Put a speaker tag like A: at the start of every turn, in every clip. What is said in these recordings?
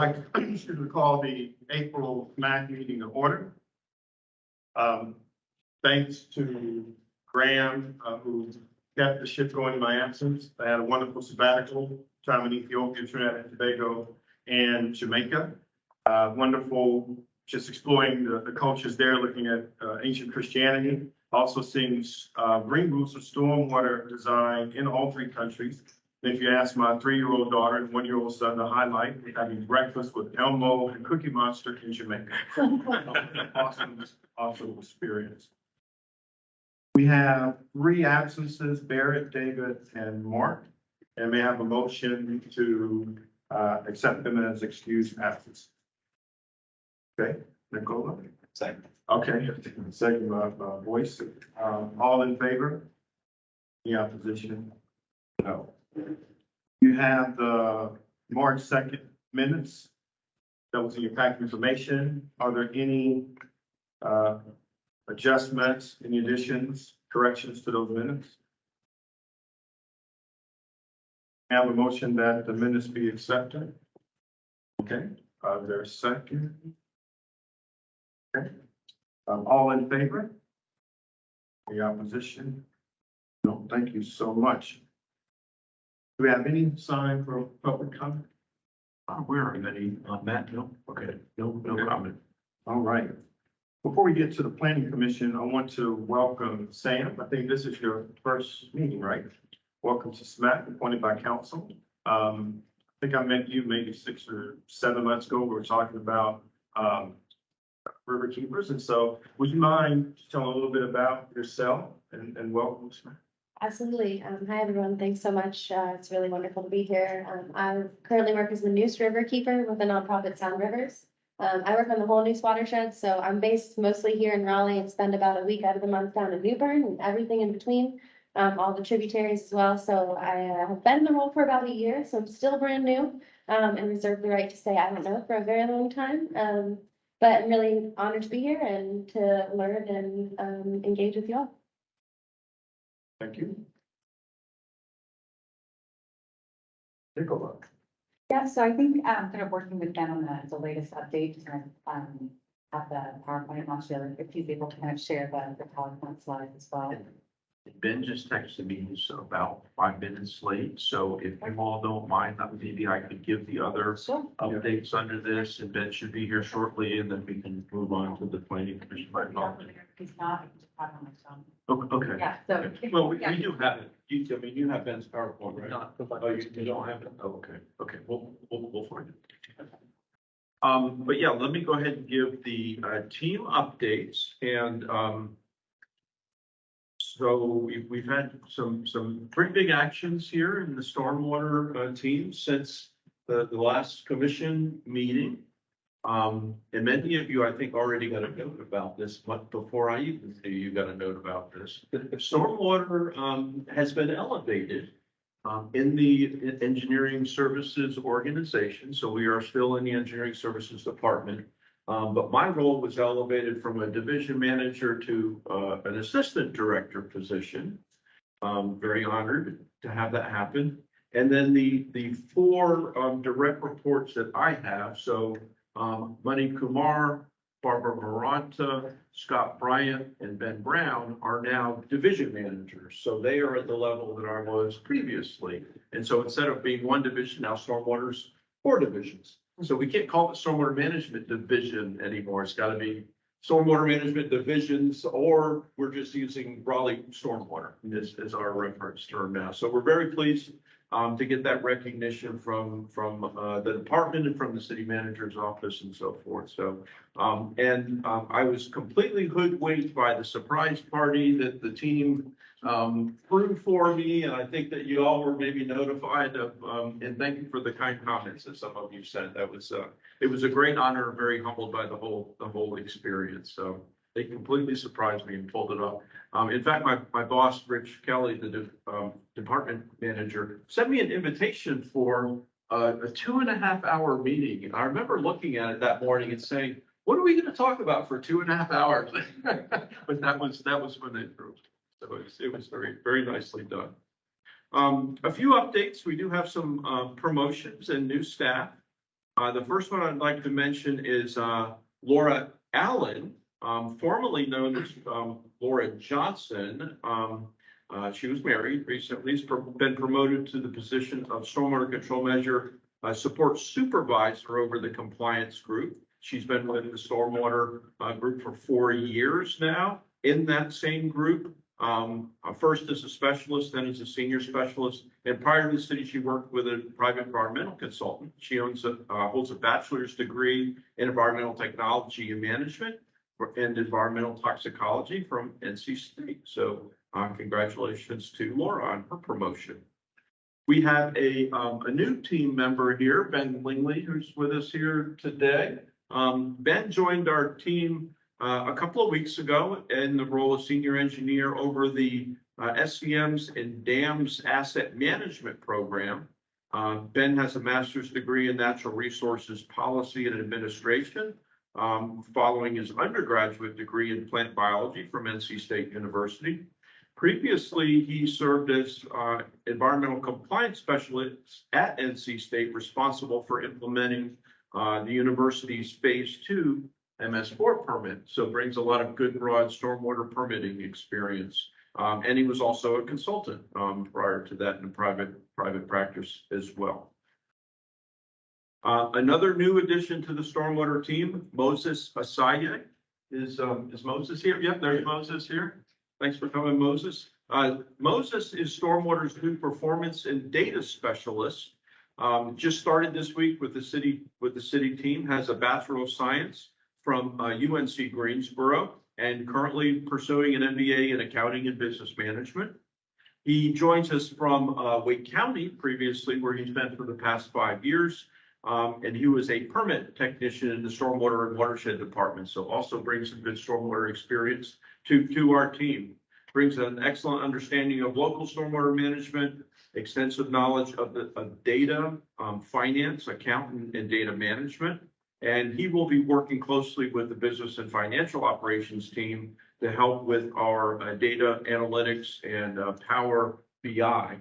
A: Like to call the April 9th meeting to order. Thanks to Graham, who kept the ship going in my absence. I had a wonderful sabbatical time in Ethiopia, Trinidad and Tobago, and Jamaica. Wonderful, just exploring the cultures there, looking at ancient Christianity. Also seeing green roofs of stormwater design in all three countries. And if you ask my 3-year-old daughter and 1-year-old son, the highlight, having breakfast with Elmo and Cookie Monster in Jamaica. Awesome experience. We have 3 absences, Barrett, David, and Mark. And we have a motion to accept them as excused absence. Okay, Nicola?
B: Second.
A: Okay, second voice. All in favor? Any opposition? No. You have the March 2nd minutes. That was in your packet information. Are there any adjustments, any additions, corrections to those minutes? I have a motion that the minutes be accepted. Okay, there's a second. Okay. All in favor? Any opposition? No, thank you so much. Do we have any sign for public comment?
B: Where are any, Matt? No? Okay, no comment.
A: All right. Before we get to the planning commission, I want to welcome Sam. I think this is your first meeting, right? Welcome to SMAC, appointed by council. I think I met you maybe 6 or 7 months ago. We were talking about river keepers. And so would you mind telling a little bit about yourself and welcome to SMAC?
C: Absolutely. Hi, everyone. Thanks so much. It's really wonderful to be here. I currently work as the Neuse River Keeper with the nonprofit Sound Rivers. I work on the whole Neuse watershed, so I'm based mostly here in Raleigh and spend about a week out of the month down in New Bern and everything in between, all the tributaries as well. So I have been in the role for about a year, so I'm still brand new and reserve the right to say I don't know for a very long time. But I'm really honored to be here and to learn and engage with you all.
A: Thank you. Take a look.
D: Yeah, so I think kind of working with Ben on the latest update to kind of have the PowerPoint launch there, if he's able to kind of share the PowerPoint slides as well.
B: Ben just texted me, he's about 5 minutes late, so if you all don't mind, maybe I could give the other updates under this, and Ben should be here shortly, and then we can move on to the planning commission.
D: He's not, he's just on my phone.
B: Okay.
D: Yeah, so.
B: Well, we do have it. You have Ben's PowerPoint, right? Not. Oh, you don't have it? Oh, okay. Okay, we'll find it. But yeah, let me go ahead and give the team updates. And so we've had some pretty big actions here in the stormwater team since the last commission meeting. And many of you, I think, already got a note about this, but before I even see you got a note about this. Stormwater has been elevated in the engineering services organization. So we are still in the engineering services department. But my role was elevated from a division manager to an assistant director position. Very honored to have that happen. And then the 4 direct reports that I have. So Mani Kumar, Barbara Maranta, Scott Bryant, and Ben Brown are now division managers. So they are at the level that I was previously. And so instead of being 1 division, now Stormwater's 4 divisions. So we can't call it Stormwater Management Division anymore. It's got to be Stormwater Management Divisions, or we're just using Raleigh Stormwater as our reference term now. So we're very pleased to get that recognition from the department and from the city manager's office and so forth. So, I was completely hoodwinked by the surprise party that the team threw for me, and I think that you all were maybe notified of. And thank you for the kind comments that some of you sent. That was it was a great honor. Very humbled by the whole experience. So they completely surprised me and pulled it off. In fact, my boss, Rich Kelly, the department manager, sent me an invitation for a 2.5-hour meeting. And I remember looking at it that morning and saying, what are we going to talk about for 2.5 hours? But that was when they approved. So it was very, very nicely done. A few updates. We do have some promotions and new staff. The first one I'd like to mention is Laura Allen, formerly known as Laura Johnson. She was married recently, has been promoted to the position of Stormwater Control Measure Support Supervisor over the compliance group. She's been with the Stormwater group for 4 years now. In that same group, first as a specialist, then as a senior specialist. And prior to the city, she worked with a private environmental consultant. She holds a bachelor's degree in environmental technology and management and environmental toxicology from NC State. So congratulations to Laura on her promotion. We have a new team member here, Ben Lingley, who's with us here today. Ben joined our team a couple of weeks ago in the role of senior engineer over the SCM's and dams asset management program. Ben has a master's degree in natural resources policy and administration, following his undergraduate degree in plant biology from NC State University. Previously, he served as environmental compliance specialist at NC State, responsible for implementing the university's phase 2 MS4 permit. So brings a lot of good broad stormwater permitting experience. And he was also a consultant prior to that in private practice as well. Another new addition to the stormwater team, Moses Asaye. Is Moses here? Yep, there's Moses here. Thanks for coming, Moses. Moses is Stormwater's new performance and data specialist. Just started this week with the city team, has a Bachelor of Science from UNC Greensboro, and currently pursuing an MBA in accounting and business management. He joins us from Wake County previously, where he's been for the past 5 years. And he was a permit technician in the stormwater and watershed department. So also brings some good stormwater experience to our team. Brings an excellent understanding of local stormwater management, extensive knowledge of data, finance, accountant, and data management. And he will be working closely with the business and financial operations team to help with our data analytics and Power BI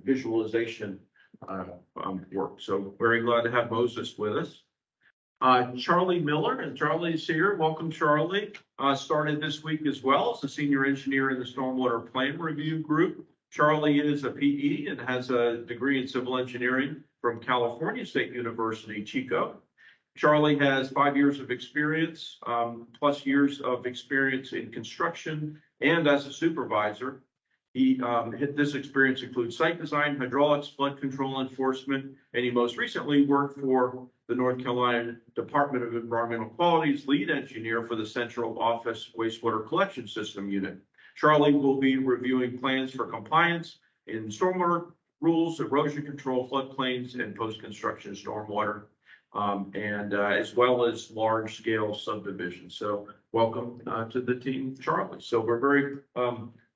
B: visualization work. So very glad to have Moses with us. Charlie Miller, and Charlie's here. Welcome, Charlie. Started this week as well as a senior engineer in the Stormwater Plan Review Group. Charlie is a PE and has a degree in civil engineering from California State University, Chico. Charlie has 5 years of experience, plus years of experience in construction and as a supervisor. This experience includes site design, hydraulics, flood control enforcement, and he most recently worked for the North Carolina Department of Environmental Quality's lead engineer for the Central Office Wastewater Collection System Unit. Charlie will be reviewing plans for compliance in stormwater rules, erosion control, floodplains, and post-construction stormwater, and as well as large-scale subdivisions. So welcome to the team, Charlie. So we're very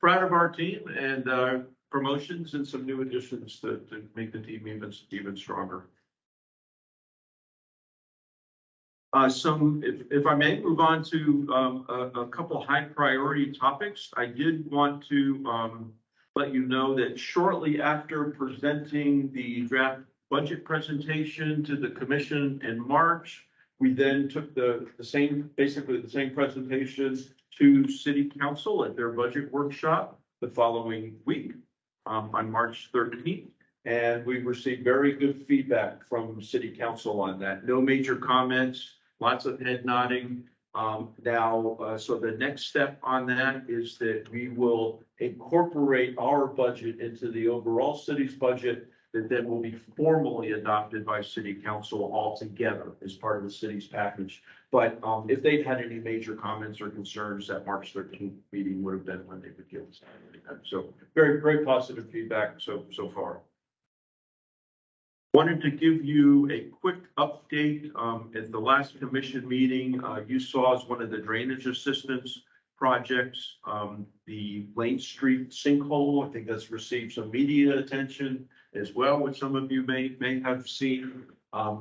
B: proud of our team and promotions and some new additions to make the team even stronger. If I may move on to a couple high priority topics, I did want to let you know that shortly after presenting the draft budget presentation to the commission in March, we then took basically the same presentation to City Council at their budget workshop the following week on March 13th. And we received very good feedback from City Council on that. No major comments, lots of head nodding. So the next step on that is that we will incorporate our budget into the overall city's budget that then will be formally adopted by City Council altogether as part of the city's package. But if they've had any major comments or concerns, that March 13th meeting would have been when they would give us that. So very, very positive feedback so far. Wanted to give you a quick update. At the last commission meeting, you saw as one of the drainage assistance projects, the Lane Street sinkhole. I think that's received some media attention as well, which some of you may have seen.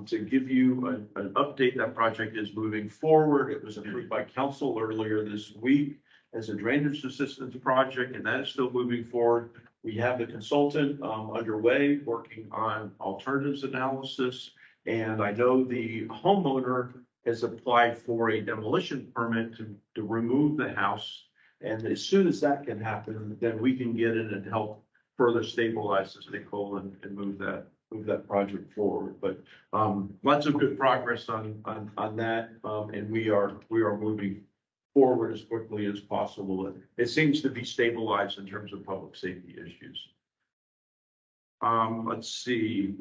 B: To give you an update, that project is moving forward. It was approved by council earlier this week as a drainage assistance project, and that is still moving forward. We have the consultant underway working on alternatives analysis, And I know the homeowner has applied for a demolition permit to remove the house. And as soon as that can happen, then we can get in and help further stabilize the sinkhole and move that project forward. But lots of good progress on that, and we are moving forward as quickly as possible. It seems to be stabilized in terms of public safety issues. Let's see.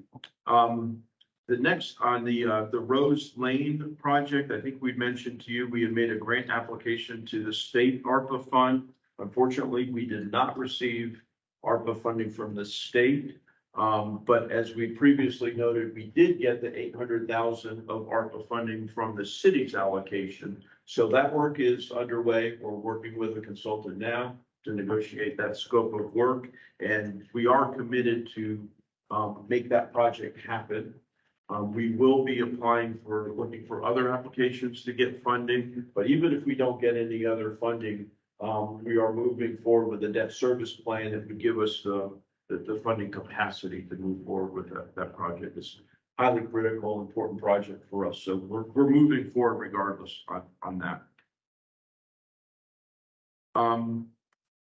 B: The next on the Rose Lane project, I think we mentioned to you, we had made a grant application to the state ARPA fund. Unfortunately, we did not receive ARPA funding from the state. But as we previously noted, we did get the 800,000 of ARPA funding from the city's allocation. So that work is underway. We're working with a consultant now to negotiate that scope of work. And we are committed to make that project happen. We will be looking for other applications to get funding, but even if we don't get any other funding, we are moving forward with a debt service plan that would give us the funding capacity to move forward with that project. It's a highly critical, important project for us. So we're moving forward regardless on that.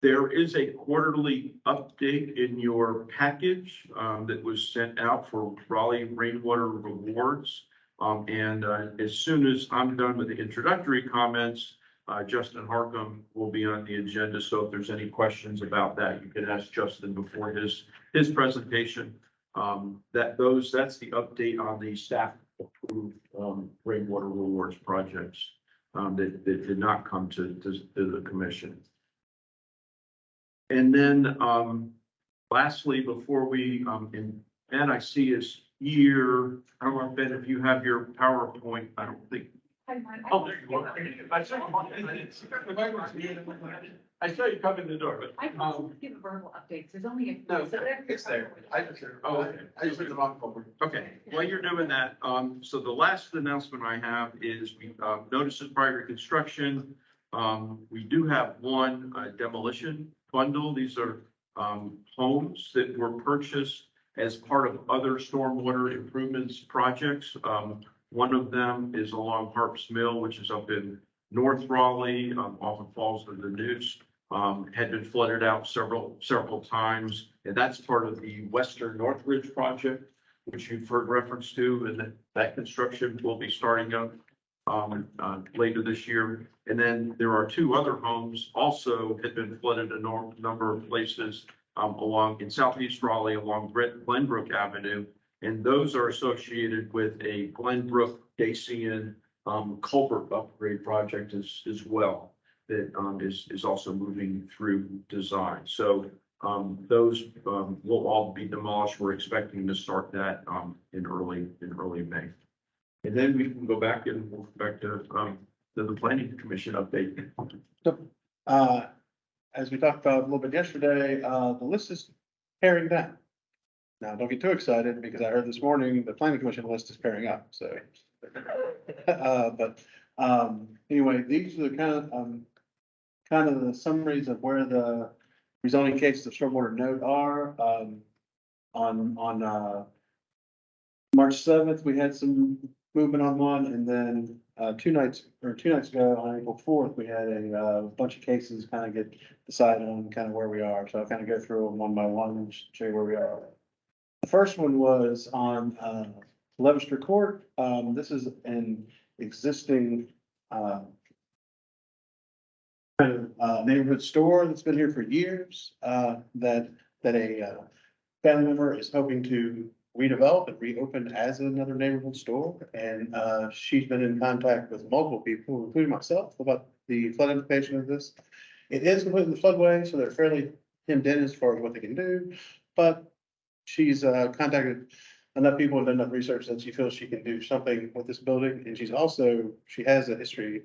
B: There is a quarterly update in your package that was sent out for Raleigh Rainwater Rewards. As soon as I'm done with the introductory comments, Justin Harcum will be on the agenda. So if there's any questions about that, you can ask Justin before his presentation. That's the update on the staff approved Rainwater Rewards projects that did not come to the commission. And then lastly, before we, and I see is here, I don't know, Ben, if you have your PowerPoint, I don't think. Oh, there you are. I saw you come in the door, but.
D: I can give verbal updates. There's only a.
A: No,
D: so
A: it's there. I just, I just put them on forward.
B: Okay, while you're doing that, so the last announcement I have is we, notices prior to construction. We do have one demolition bundle. These are homes that were purchased as part of other stormwater improvements projects. One of them is along Harps Mill, which is up in North Raleigh, off of Falls of the Neuse. Had been flooded out several times, and that's part of the Western Northridge project, which you've heard reference to, and that construction will be starting up later this year. And then there are two other homes also had been flooded a number of places along in Southeast Raleigh along Glenbrook Avenue. And those are associated with a Glenbrook Dacian culvert upgrade project as well that is also moving through design. So those will all be demolished. We're expecting to start that in early May. And then we can go back and we'll go back to the planning commission update.
E: As we talked about a little bit yesterday, the list is paring down. Now, don't get too excited because I heard this morning the planning commission list is pairing up, so. Anyway, these are the kind of the summaries of where the rezoning cases of stormwater note are. On March 7th, we had some movement on one, and then two nights ago, on April 4th, we had a bunch of cases kind of get decided on kind of where we are. So I'll kind of go through them one by one and show you where we are. The first one was on Leicester Court. This is an existing neighborhood store that's been here for years that a family member is hoping to redevelop and reopen as another neighborhood store. And she's been in contact with multiple people, including myself, about the flood implication of this. It is completely the floodway, so they're fairly hemmed in as far as what they can do, but she's contacted enough people and done enough research that she feels she can do something with this building. And she has a history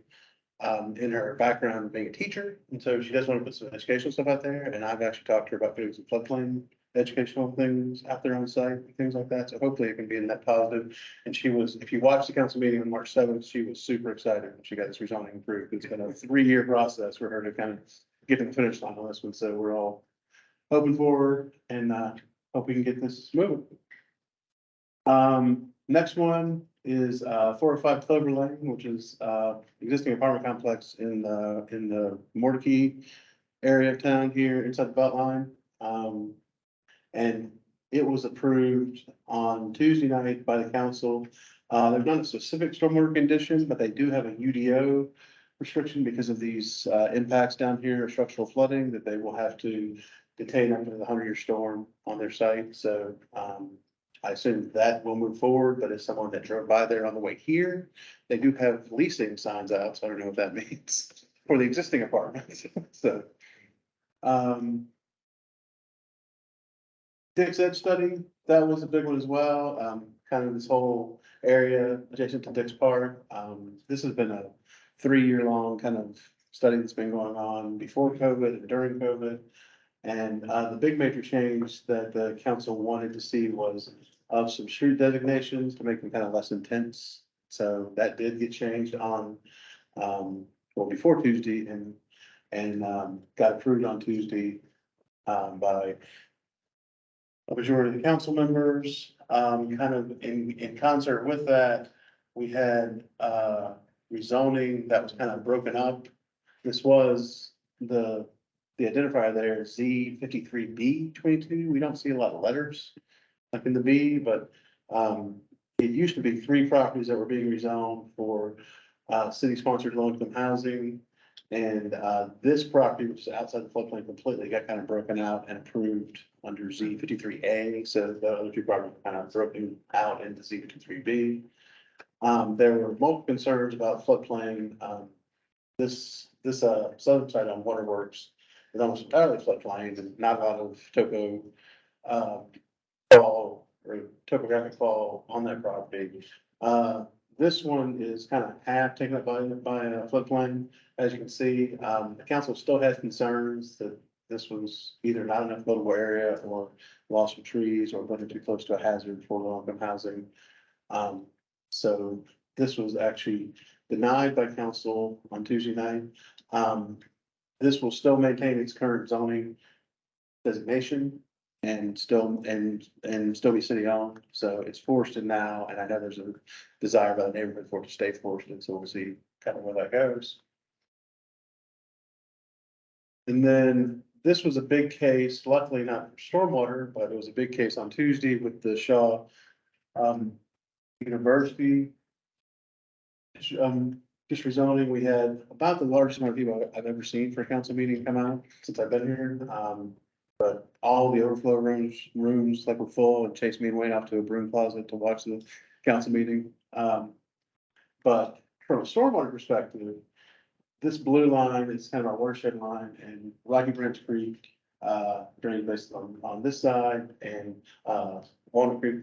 E: in her background being a teacher. And so she does want to put some educational stuff out there. And I've actually talked to her about doing some floodplain educational things out there on site, things like that. So hopefully it can be a net positive. And if you watched the council meeting on March 7th, she was super excited when she got this rezoning approved. It's been a 3-year process for her to kind of get to the finish line on this one. So we're all hoping forward and hope we can get this moving. Next one is 405 Clover Lane, which is existing apartment complex in the Mordecai area of town here inside the Beltline. And it was approved on Tuesday night by the council. There's not a specific stormwater condition, but they do have a UDO restriction because of these impacts down here, structural flooding, that they will have to detain under the 100-year storm on their site. So I assume that will move forward, but as someone that drove by there on the way here, they do have leasing signs out, so I don't know what that means for the existing apartments. So Dick's Edge study, that was a big one as well. Kind of this whole area adjacent to Dick's Park. This has been a 3-year-long kind of study that's been going on before COVID and during COVID. And the big major change that the council wanted to see was of some street designations to make them kind of less intense. So that did get changed on, well, before Tuesday and got approved on Tuesday by a majority of the council members. Kind of in concert with that, we had rezoning that was kind of broken up. This was the identifier there, Z53B22. We don't see a lot of letters like in the B, but it used to be 3 properties that were being rezoned for city-sponsored low-income housing. And this property, which is outside the floodplain completely, got kind of broken out and approved under Z53A. So the other 2 properties kind of broken out into Z53B. There were multiple concerns about floodplain. This southern side on Waterworks is almost entirely floodplain and not a lot of fall or topographic fall on that property. This one is kind of half taken up by a floodplain. As you can see, the council still has concerns that this was either not enough buildable area or loss of trees or going too close to a hazard for low-income housing. So this was actually denied by council on Tuesday night. This will still maintain its current zoning designation and still be city owned. So it's forested now, and I know there's a desire by the neighborhood for it to stay forested. So we'll see kind of where that goes. And then this was a big case, luckily not for stormwater, but it was a big case on Tuesday with the Shaw University. Just rezoning, we had about the largest amount of people I've ever seen for a council meeting come out since I've been here. But all the overflow rooms like were full, and chased me and Wayne off to a broom closet to watch the council meeting. But from a stormwater perspective, this blue line is kind of our watershed line, and Rocky Branch Creek drainage basin on this side, and Walnut Creek,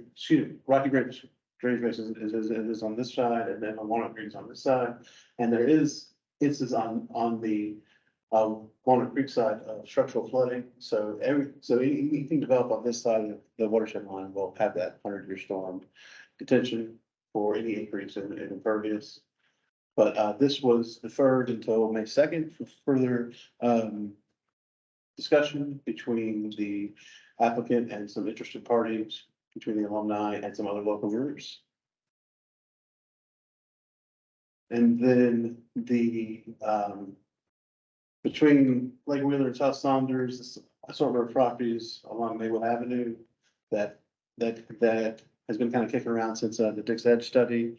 E: Rocky Branch drainage basin is on this side, and then Walnut Creek is on this side. And there is instances on the Walnut Creek side of structural flooding. So anything developed on this side of the watershed line will have that 100-year storm detention for any increase in impervious. But this was deferred until May 2nd for further discussion between the applicant and some interested parties, between the alumni and some other local groups. And then the between Lake Wheeler and South Saunders, this assortment of properties along Maywood Avenue that has been kind of kicking around since the Dick's Edge study.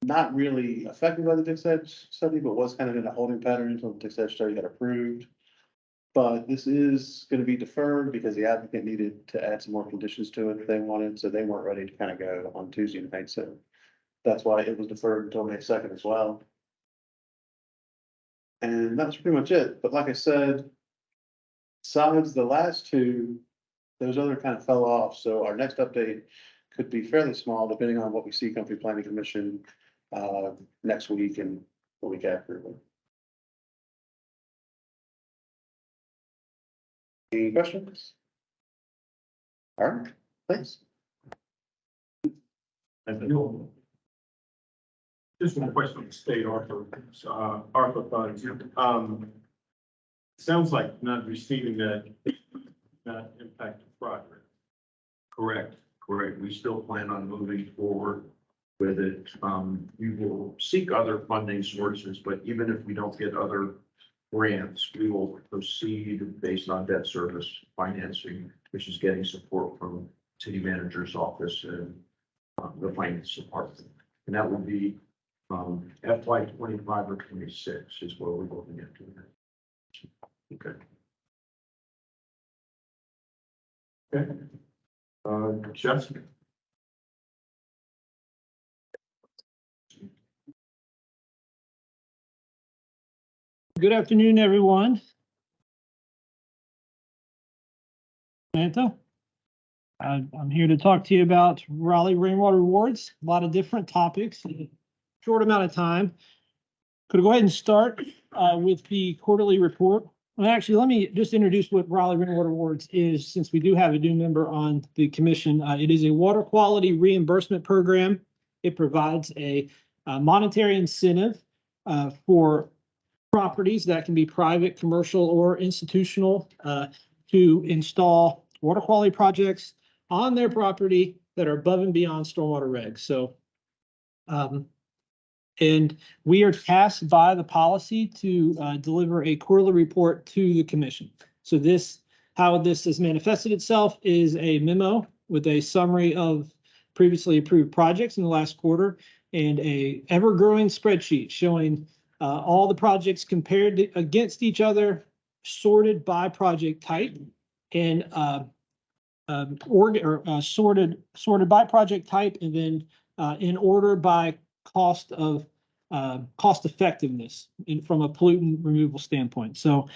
E: Not really affected by the Dick's Edge study, but was kind of in a holding pattern until the Dick's Edge study got approved. But this is going to be deferred because the applicant needed to add some more conditions to it if they wanted, so they weren't ready to kind of go on Tuesday night. So that's why it was deferred until May 2nd as well. And that's pretty much it. But like I said, besides the last 2, those other kind of fell off. So our next update could be fairly small, depending on what we see come through Planning Commission next week and the week after. Any questions? All right, thanks.
A: Thank you. Just one question on the state ARPA funds. Sounds like not receiving that impact of progress.
B: Correct. Correct. We still plan on moving forward with it. We will seek other funding sources, but even if we don't get other grants, we will proceed based on debt service financing, which is getting support from city manager's office and the finance department. And that will be FY 25 or 26 is where we're looking at doing that. Okay.
A: Okay. Jessica?
F: Good afternoon, everyone. Samantha. I'm here to talk to you about Raleigh Rainwater Awards, a lot of different topics, in a short amount of time. Could I go ahead and start with the quarterly report? Well, actually, let me just introduce what Raleigh Rainwater Awards is, since we do have a new member on the commission. It is a water quality reimbursement program. It provides a monetary incentive for properties that can be private, commercial, or institutional to install water quality projects on their property that are above and beyond stormwater regs. So, and we are tasked by the policy to deliver a quarterly report to the commission. So how this has manifested itself is a memo with a summary of previously approved projects in the last quarter and a ever-growing spreadsheet showing all the projects compared against each other, sorted by project type, and sorted by project type, and then in order by cost effectiveness from a pollutant removal standpoint. So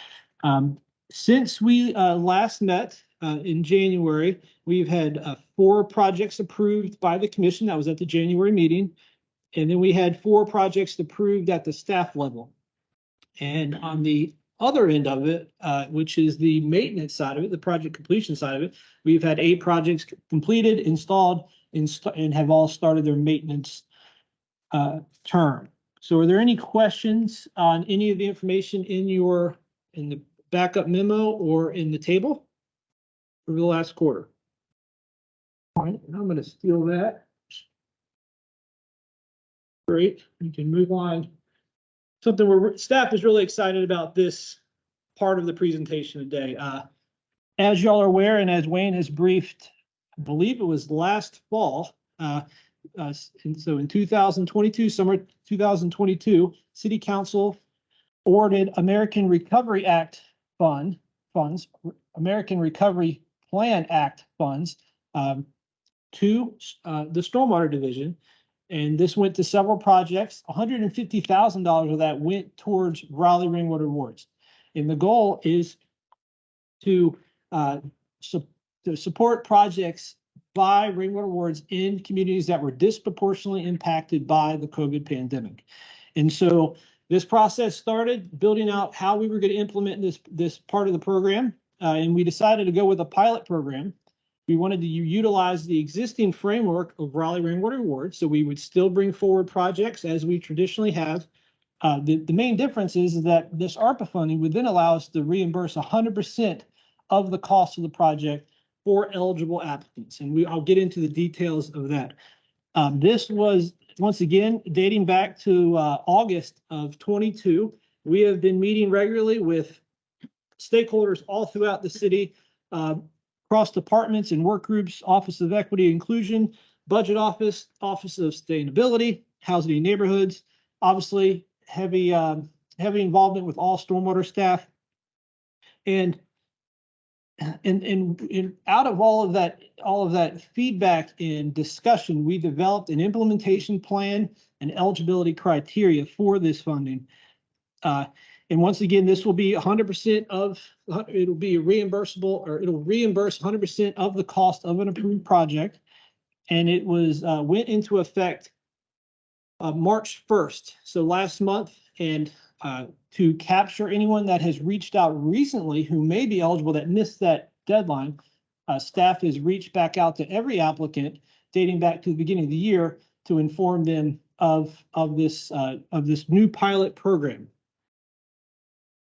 F: since we last met in January, we've had 4 projects approved by the commission. That was at the January meeting. And then we had 4 projects approved at the staff level. And on the other end of it, which is the maintenance side of it, the project completion side of it, we've had 8 projects completed, installed, and have all started their maintenance term. So are there any questions on any of the information in the backup memo or in the table over the last quarter? All right, I'm going to steal that. Great, we can move on. Something staff is really excited about this part of the presentation today. As y'all are aware, and as Wayne has briefed, I believe it was last fall, and so in 2022, summer 2022, City Council awarded American Recovery Act funds, American Recovery Plan Act funds to the Stormwater Division. And this went to several projects. $150,000 of that went towards Raleigh Rainwater Awards. And the goal is to support projects by Rainwater Awards in communities that were disproportionately impacted by the COVID pandemic. And so this process started building out how we were going to implement this part of the program. And we decided to go with a pilot program. We wanted to utilize the existing framework of Raleigh Rainwater Awards, so we would still bring forward projects as we traditionally have. The main difference is that this ARPA funding would then allow us to reimburse 100% of the cost of the project for eligible applicants, and I'll get into the details of that. This was, once again, dating back to August of 22. We have been meeting regularly with stakeholders all throughout the city, across departments and work groups, Office of Equity and Inclusion, Budget Office, Office of Sustainability, Housing and Neighborhoods, obviously heavy involvement with all stormwater staff. And out of all of that feedback and discussion, we developed an implementation plan and eligibility criteria for this funding. And once again, this will be 100% it'll be reimbursable, or it'll reimburse 100% of the cost of an approved project. And it went into effect March 1st, so last month. And to capture anyone that has reached out recently who may be eligible that missed that deadline, staff has reached back out to every applicant dating back to the beginning of the year to inform them of this new pilot program.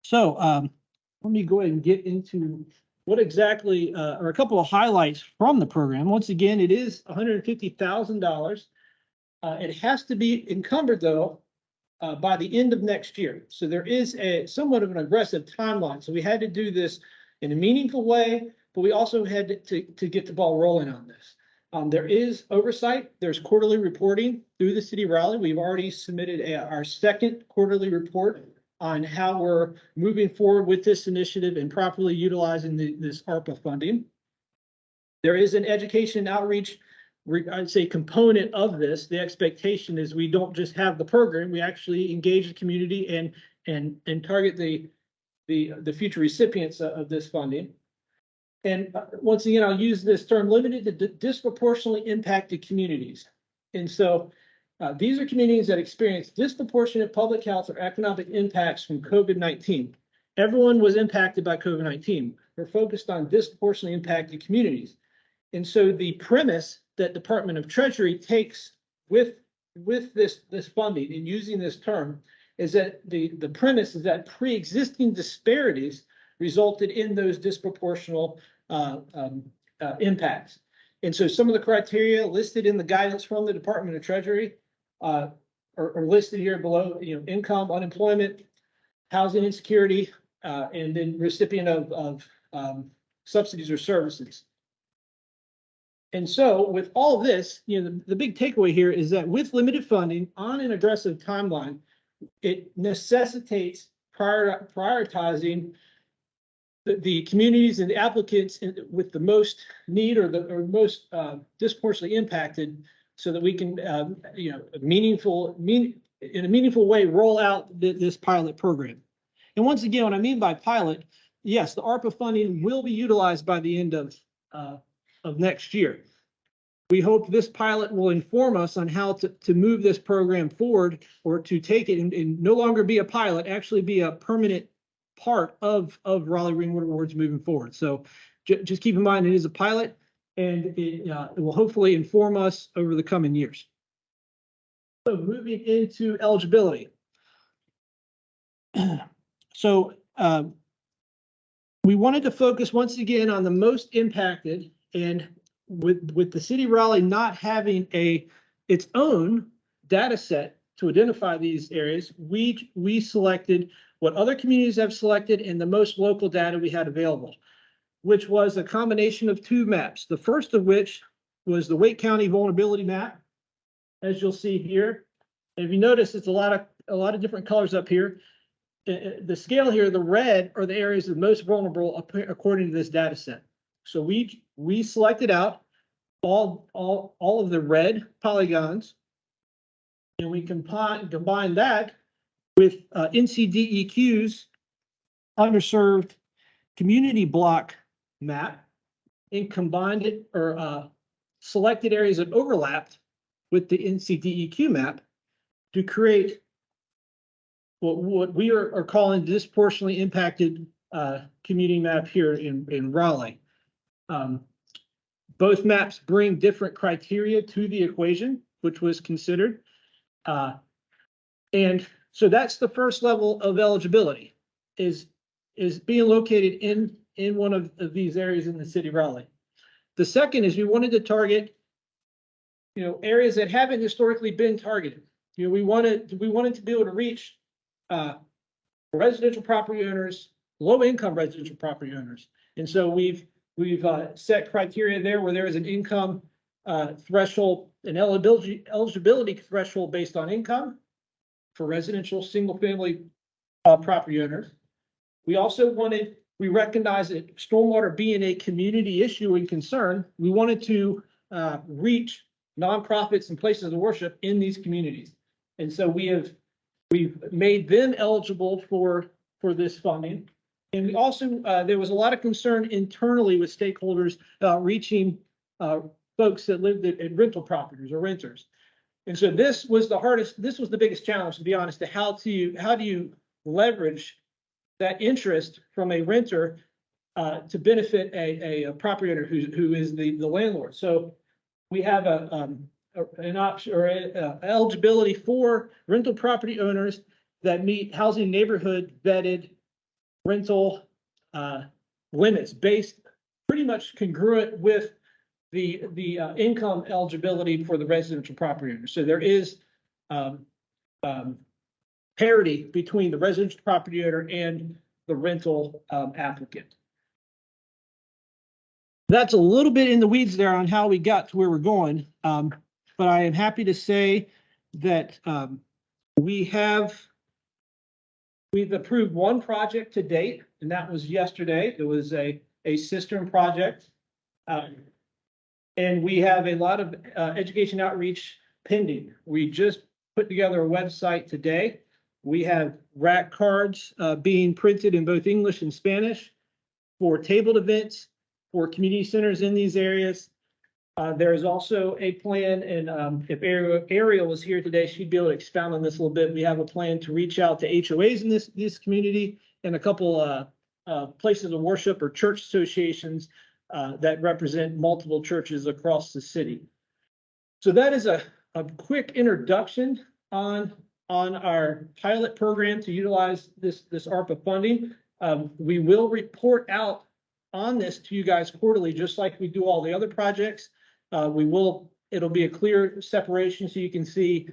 F: So let me go ahead and get into what exactly, or a couple of highlights from the program. Once again, it is $150,000. It has to be encumbered though, by the end of next year. So there is a somewhat of an aggressive timeline. So we had to do this in a meaningful way, but we also had to get the ball rolling on this. There is oversight. There's quarterly reporting through the city of Raleigh. We've already submitted our second quarterly report on how we're moving forward with this initiative and properly utilizing this ARPA funding. There is an education outreach, I'd say, component of this. The expectation is we don't just have the program, we actually engage the community and target the future recipients of this funding. And once again, I'll use this term, limited to disproportionately impacted communities. And so these are communities that experience disproportionate public health or economic impacts from COVID-19. Everyone was impacted by COVID-19. We're focused on disproportionately impacted communities. And so the premise that Department of Treasury takes with this funding and using this term is that the premise is that pre-existing disparities resulted in those disproportional impacts. And so some of the criteria listed in the guidance from the Department of Treasury are listed here below, income, unemployment, housing insecurity, and then recipient of subsidies or services. And so with all of this, the big takeaway here is that with limited funding on an aggressive timeline, it necessitates prioritizing the communities and the applicants with the most need or most disproportionately impacted, so that we can, in a meaningful way, roll out this pilot program. And once again, what I mean by pilot, yes, the ARPA funding will be utilized by the end of next year. We hope this pilot will inform us on how to move this program forward, or to take it and no longer be a pilot, actually be a permanent part of Raleigh Ringwood Awards moving forward. So just keep in mind, it is a pilot, and it will hopefully inform us over the coming years. So moving into eligibility. So we wanted to focus once again on the most impacted, and with the city of Raleigh not having its own data set to identify these areas, we selected what other communities have selected and the most local data we had available, which was a combination of two maps. The first of which was the Wake County vulnerability map, as you'll see here. And if you notice, it's a lot of different colors up here. The scale here, the red are the areas that are most vulnerable according to this data set. So we selected out all of the red polygons, and we combine that with NCDEQ's underserved community block map, and combined it, or selected areas that overlapped with the NCDEQ map to create what we are calling disproportionately impacted community map here in Raleigh. Both maps bring different criteria to the equation, which was considered. And so that's the first level of eligibility, is being located in one of these areas in the city of Raleigh. The second is we wanted to target, areas that haven't historically been targeted. We wanted to be able to reach residential property owners, low income residential property owners. And so we've set criteria there where there is an income threshold, an eligibility threshold based on income for residential single family property owners. We recognize that stormwater being a community issue and concern, we wanted to reach nonprofits and places of worship in these communities. And so we've made them eligible for this funding. And we also, there was a lot of concern internally with stakeholders about reaching folks that lived at rental properties or renters. And so this was the biggest challenge, to be honest, to how do you leverage that interest from a renter to benefit a property owner who is the landlord. So we have an option or eligibility for rental property owners that meet housing neighborhood vetted rental limits based pretty much congruent with the income eligibility for the residential property owner. So there is parity between the residential property owner and the rental applicant. That's a little bit in the weeds there on how we got to where we're going. But I am happy to say that we've approved one project to date, and that was yesterday. It was a cistern project. And we have a lot of education outreach pending. We just put together a website today. We have rack cards being printed in both English and Spanish for tabled events, for community centers in these areas. There is also a plan, and if Ariel was here today, she'd be able to expound on this a little bit. We have a plan to reach out to HOAs in this community and a couple places of worship or church associations that represent multiple churches across the city. So that is a quick introduction on our pilot program to utilize this ARPA funding. We will report out on this to you guys quarterly, just like we do all the other projects. It'll be a clear separation so you can see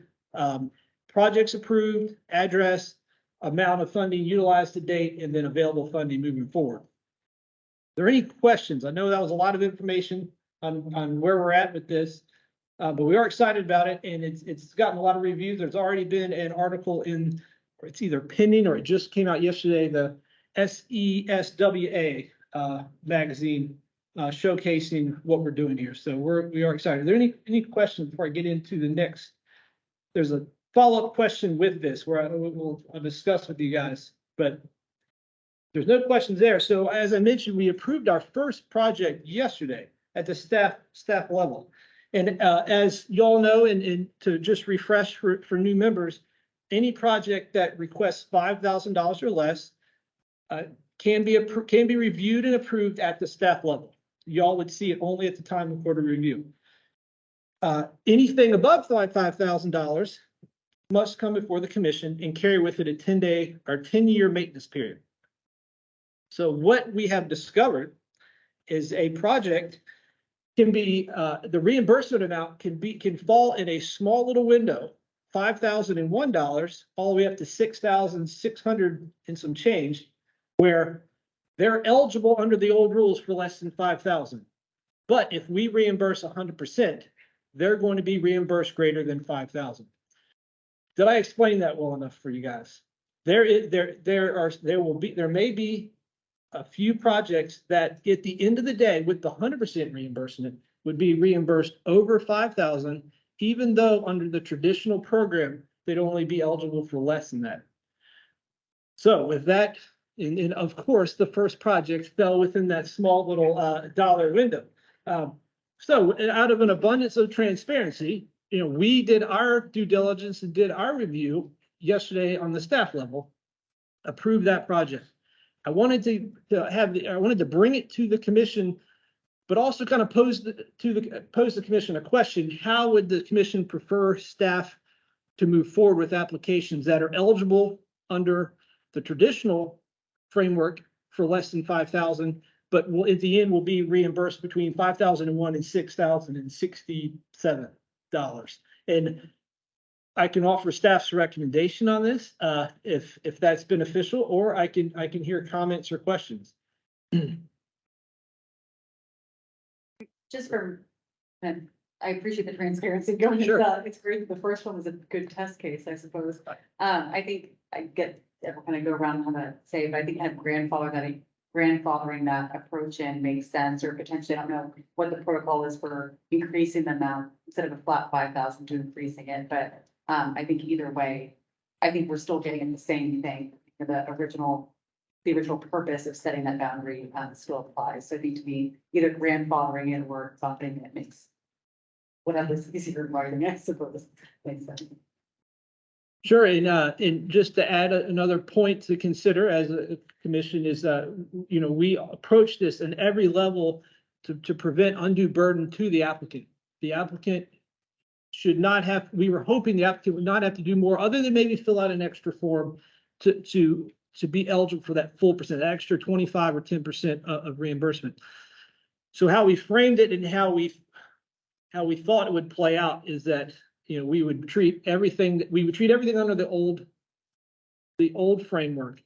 F: projects approved, address, amount of funding utilized to date, and then available funding moving forward. Are there any questions? I know that was a lot of information on where we're at with this, but we are excited about it, and it's gotten a lot of reviews. There's already been an article in, or it's either pending or it just came out yesterday, the SESWA magazine showcasing what we're doing here. So we are excited. Are there any questions before I get into the next? There's a follow-up question with this where I'll discuss with you guys, but there's no questions there. So as I mentioned, we approved our first project yesterday at the staff level. And as y'all know, and to just refresh for new members, any project that requests $5,000 or less can be reviewed and approved at the staff level. Y'all would see it only at the time of quarter review. Anything above $5,000 must come before the commission and carry with it a 10-day or 10-year maintenance period. So what we have discovered is a project can be the reimbursement amount can fall in a small little window, $5,001 all the way up to $6,600 and some change, where they're eligible under the old rules for less than $5,000. But if we reimburse 100%, they're going to be reimbursed greater than $5,000. Did I explain that well enough for you guys? There may be a few projects that at the end of the day, with the 100% reimbursement, would be reimbursed over $5,000, even though under the traditional program, they'd only be eligible for less than that. So with that, and of course, the first project fell within that small little dollar window. So out of an abundance of transparency, we did our due diligence and did our review yesterday on the staff level, approved that project. I wanted to bring it to the commission, but also kind of pose the commission a question: how would the commission prefer staff to move forward with applications that are eligible under the traditional framework for less than $5,000, but will at the end will be reimbursed between $5,001 and $6,067? And I can offer staff's recommendation on this if that's beneficial, or I can hear comments or questions.
D: Just and I appreciate the transparency going.
F: Sure.
D: It's great. The first one was a good test case, I suppose. I think I get kind of go around how to say, but I think kind of grandfathering that approach in makes sense, or potentially, I don't know what the protocol is for increasing the amount instead of a flat 5,000 to increasing it. But I think either way, I think we're still getting at the same thing. The original purpose of setting that boundary still applies. So I think to me, either grandfathering it or something that makes whatever's easier writing, I suppose, makes sense.
F: Sure, and just to add another point to consider as a commission is, we approach this in every level to prevent undue burden to the applicant. The applicant should not have. We were hoping the applicant would not have to do more, other than maybe fill out an extra form to to be eligible for that full percent, that extra 25 or 10% of reimbursement. So how we framed it and how we thought it would play out is that, you know, we would treat everything under the old framework,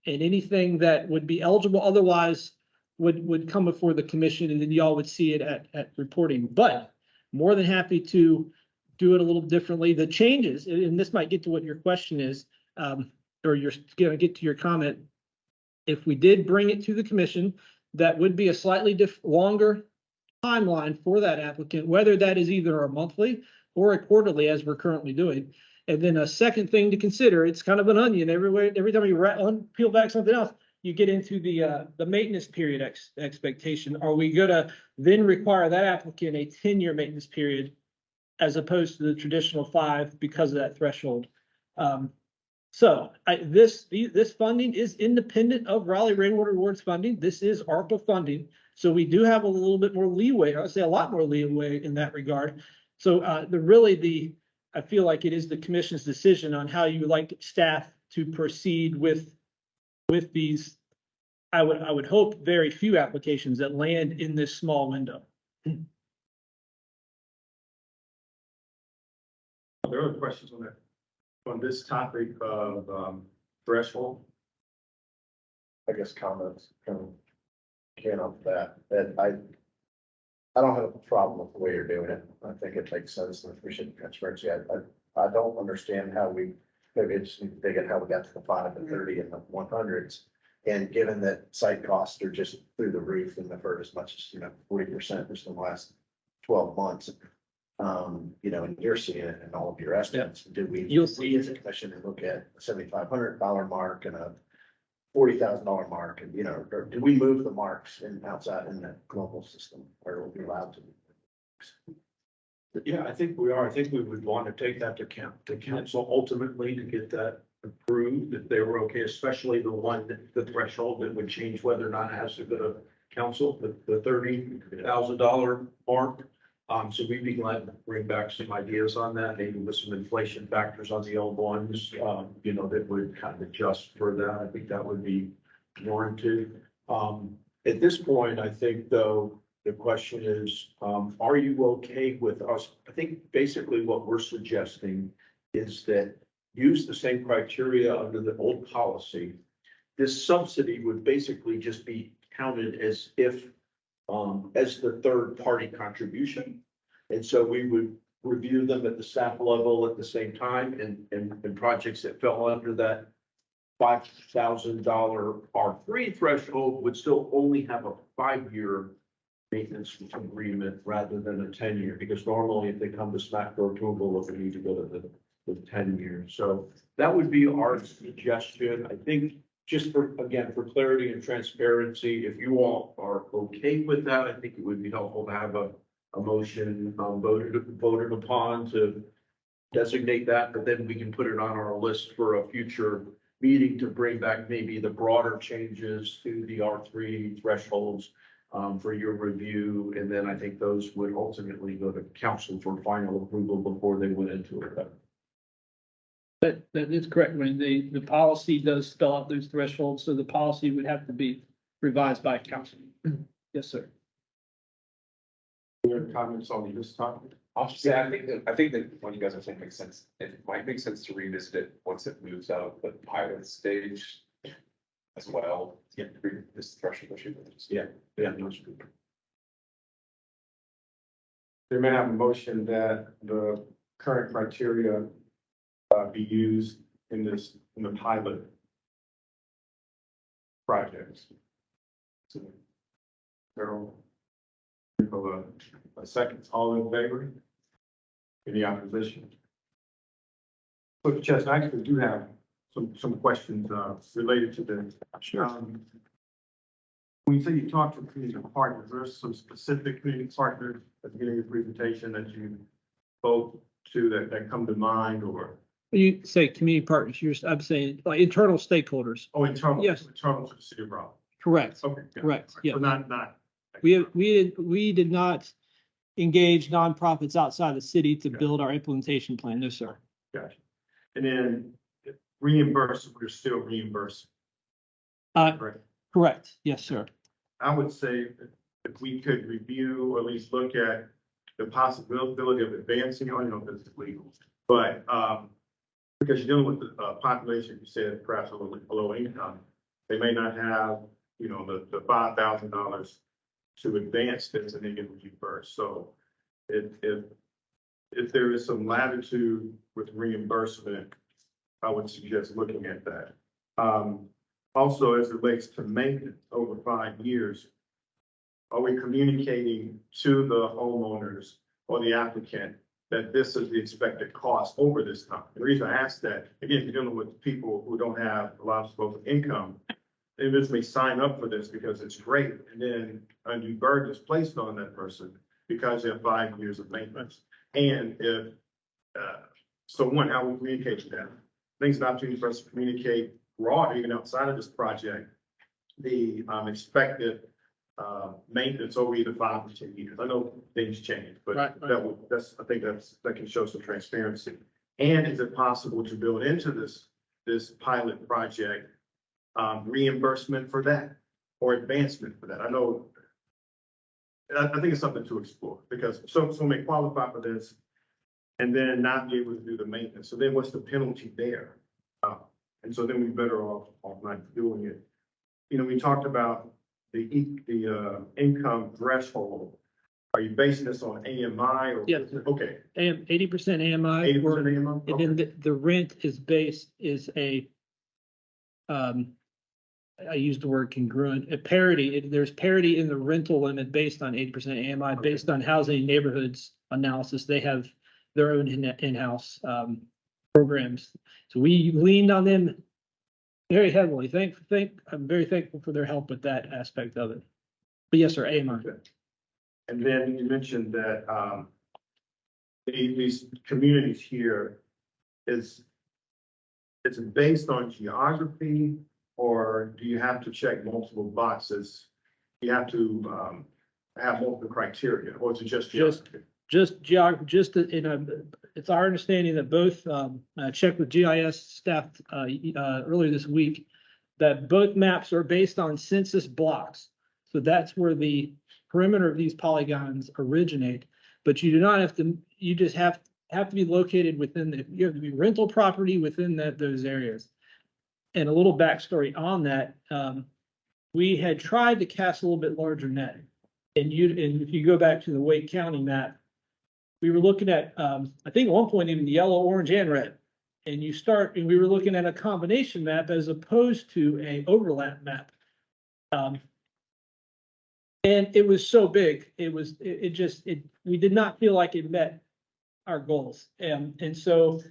F: and anything that would be eligible otherwise would come before the commission, and then y'all would see it at reporting. But more than happy to do it a little differently. The changes, and this might get to what your question is, or you're going to get to your comment. If we did bring it to the commission, that would be a slightly longer timeline for that applicant, whether that is either a monthly or a quarterly, as we're currently doing. And then a second thing to consider, it's kind of an onion. Every time you peel back something else, you get into the maintenance period expectation. Are we going to then require that applicant a 10-year maintenance period as opposed to the traditional 5 because of that threshold? So this funding is independent of Raleigh Rainwater Awards funding. This is ARPA funding. So we do have a little bit more leeway. I would say a lot more leeway in that regard. So I feel like it is the commission's decision on how you would like staff to proceed with these. I would hope very few applications that land in this small window.
A: There are questions on that, on this topic of threshold.
E: I guess comments can on that I don't have a problem with the way you're doing it. I think it makes sense and efficient transparency. I don't understand how maybe I just need to dig in how we got to the 5 and 30 and the 100s. And given that site costs are just through the roof and deferred as much as, 40% just in the last 12 months. And you're seeing it in all of your estimates. Did we as a commission look at a $7,500 mark and a $40,000 mark, and or did we move the marks outside in the global system where we'll be allowed to?
B: Yeah, I think we are. I think we would want to take that to council ultimately to get that approved, if they were okay, especially the threshold that would change whether or not it has to go to council, the $30,000 mark. So we'd be glad to bring back some ideas on that, maybe with some inflation factors on the old ones, that would kind of adjust for that. I think that would be warranted. At this point, I think though, the question is, are you okay with us? I think basically what we're suggesting is that use the same criteria under the old policy. This subsidy would basically just be counted as if as the third party contribution. And so we would review them at the staff level at the same time, and projects that fell under that $5,000 R3 threshold would still only have a 5-year maintenance agreement rather than a 10-year, because normally if they come to SMAC for approval, they need to go to the 10 years. So that would be our suggestion. I think just for clarity and transparency, if you all are okay with that, I think it would be helpful to have a motion voted upon to designate that, but then we can put it on our list for a future meeting to bring back maybe the broader changes to the R3 thresholds for your review. And then I think those would ultimately go to council for final approval before they went into it.
F: That is correct. When the policy does spell out those thresholds, so the policy would have to be revised by council. Yes, sir.
A: Any comments on this topic?
G: I'll just say, I think that what you guys are saying makes sense. It might make sense to revisit it once it moves out of the pilot stage as well. Yeah, this threshold issue.
B: Yeah.
A: They may have a motion that the current criteria be used in the pilot projects. So, Carol, a second, all in favor? Any opposition? Look, Chester, I actually do have some questions related to this.
F: Sure.
A: When you say you talk to community partners, there's some specific community partners at the beginning of your presentation that you spoke to that come to mind, or?
F: When you say community partners, I'm saying like internal stakeholders.
A: Oh, internal.
F: Yes.
A: Internal to the city of Raleigh.
F: Correct.
A: Okay. Yeah.
F: Correct. Yeah.
A: So not.
F: We did not engage nonprofits outside the city to
A: Okay.
F: build our implementation plan. No, sir.
A: Gotcha. And then reimburse, we're still reimbursing. Correct.
F: Correct. Yes, sir.
A: I would say if we could review or at least look at the possibility of advancing, I don't know if this is legal, but, because you're dealing with the population, you said perhaps a little below income, they may not have, you know, the $5,000 to advance this and then get with you first. So if there is some latitude with reimbursement, I would suggest looking at that. Also, as it relates to maintenance over 5 years, are we communicating to the homeowners or the applicant that this is the expected cost over this time? The reason I ask that, again, you're dealing with people who don't have a lot of income. They just may sign up for this because it's great, and then a new burden is placed on that person because they have 5 years of maintenance. And if, so one, how we communicate that. I think it's an opportunity for us to communicate broad, even outside of this project, the expected maintenance over either 5 or 10 years. I know things change, but
F: Right.
A: I think that can show some transparency. And is it possible to build into this pilot project reimbursement for that or advancement for that? I think it's something to explore because some may qualify for this and then not be able to do the maintenance. So then what's the penalty there? And so then we're better off not doing it. You know, we talked about the income threshold. Are you basing this on AMI or?
F: Yes.
A: Okay.
F: 80% AMI.
A: 80% AMI?
F: And then the rent is I used the word congruent, a parity. There's parity in the rental limit based on 80% AMI, based on housing neighborhoods analysis. They have their own in-house programs. So we leaned on them very heavily. I'm very thankful for their help with that aspect of it. But yes, sir, AMI.
A: Okay. And then you mentioned that these communities here it's based on geography, or do you have to check multiple boxes? You have to have multiple criteria, or is it just geography? It's our understanding that both, I checked with GIS staff earlier this week, that both maps are based on census blocks. So that's where the perimeter of these polygons originate, but you do not have to, you just have to be located within you have to be rental property within those areas. And a little backstory on that, we had tried to cast a little bit larger net. And if you go back to the Wake County map, we were looking at, I think at one point even yellow, orange, and red. And we were looking at a combination map as opposed to a overlap map. And it was so big, we did not feel like it met our goals. And so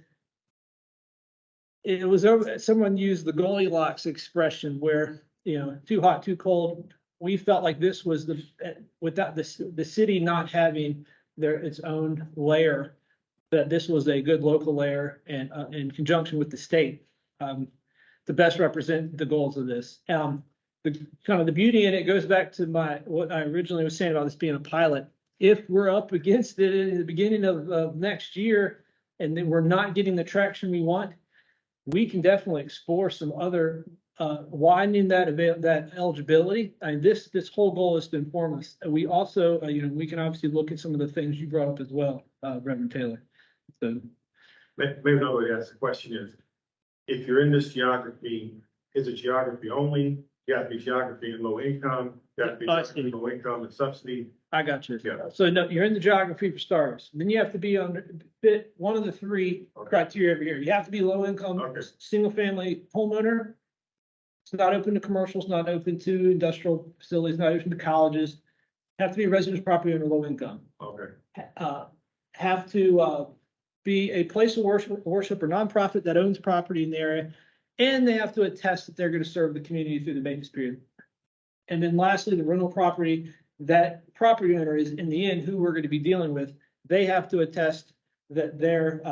A: it was someone used the Goldilocks expression where, you know, too hot, too cold. We felt like this was without the city not having its own layer, that this was a good local layer and in conjunction with the state to best represent the goals of this. The beauty in it goes back to what I originally was saying about this being a pilot. If we're up against it in the beginning of next year and then we're not getting the traction we want, we can definitely explore some other widening that eligibility. And this whole goal is to inform us. And we also, we can obviously look at some of the things you brought up as well, Reverend Taylor. So maybe another way to ask the question is, if you're in this geography, is it geography only? You have to be geography and low income. You have to be geography and low income and subsidy.
F: I got you.
A: Yeah.
F: So no, you're in the geography for starters. Then you have to be fit one of the three criteria over here. You have to be low income, single family homeowner. It's not open to commercials, not open to industrial facilities, not open to colleges. Have to be a residence property owner, low income.
A: Okay.
F: Have to be a place of worship or nonprofit that owns property in the area. And they have to attest that they're going to serve the community through the maintenance period. And then lastly, the rental property, that property owner is in the end who we're going to be dealing with. They have to attest that their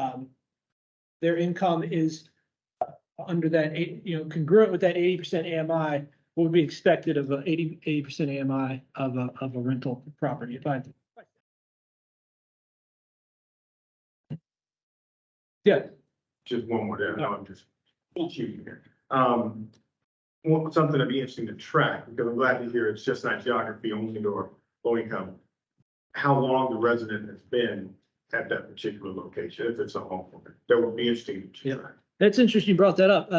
F: income is under that, congruent with that 80% AMI, what would be expected of a 80% AMI of a rental property. Yeah.
A: Just one more there. No, I'm just shooting here. something that'd be interesting to track, because I'm glad to hear it's just not geography only or low income. How long the resident has been at that particular location, if it's a home, that would be interesting to
F: Yeah.
A: track.
F: That's interesting you brought that up.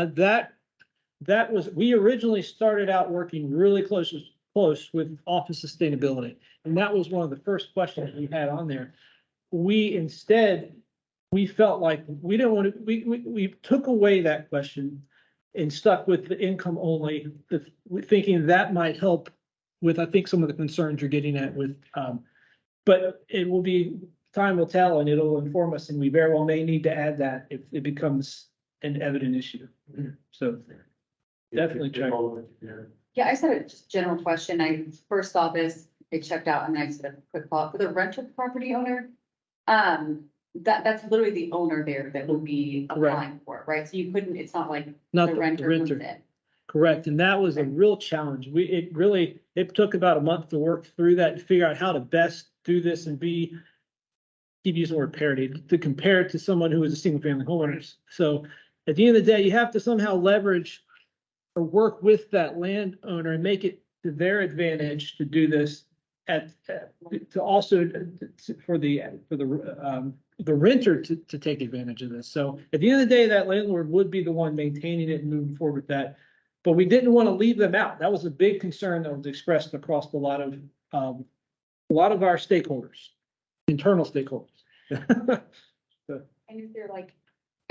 F: That was, we originally started out working really close with office sustainability. And that was one of the first questions we had on there. We felt like we didn't want to, we took away that question and stuck with the income only, thinking that might help with, I think, some of the concerns you're getting at with, but it will be, time will tell and it'll inform us, and we very well may need to add that if it becomes an evident issue. So definitely check.
D: Yeah, I said a just general question. I first saw this, I checked out and I said a quick thought for the rental property owner. That's literally the owner there that will be applying for it, right? So you couldn't, it's not like
F: Not
D: the renter comes in.
F: Correct, and that was a real challenge. It took about a month to work through that and figure out how to best do this and keep using the word parity, to compare it to someone who is a single family homeowner. So at the end of the day, you have to somehow leverage or work with that landowner and make it to their advantage to do this for the renter to take advantage of this. So at the end of the day, that landlord would be the one maintaining it and moving forward with that. But we didn't want to leave them out. That was a big concern that was expressed across a lot of our stakeholders, internal stakeholders.
D: And is there like,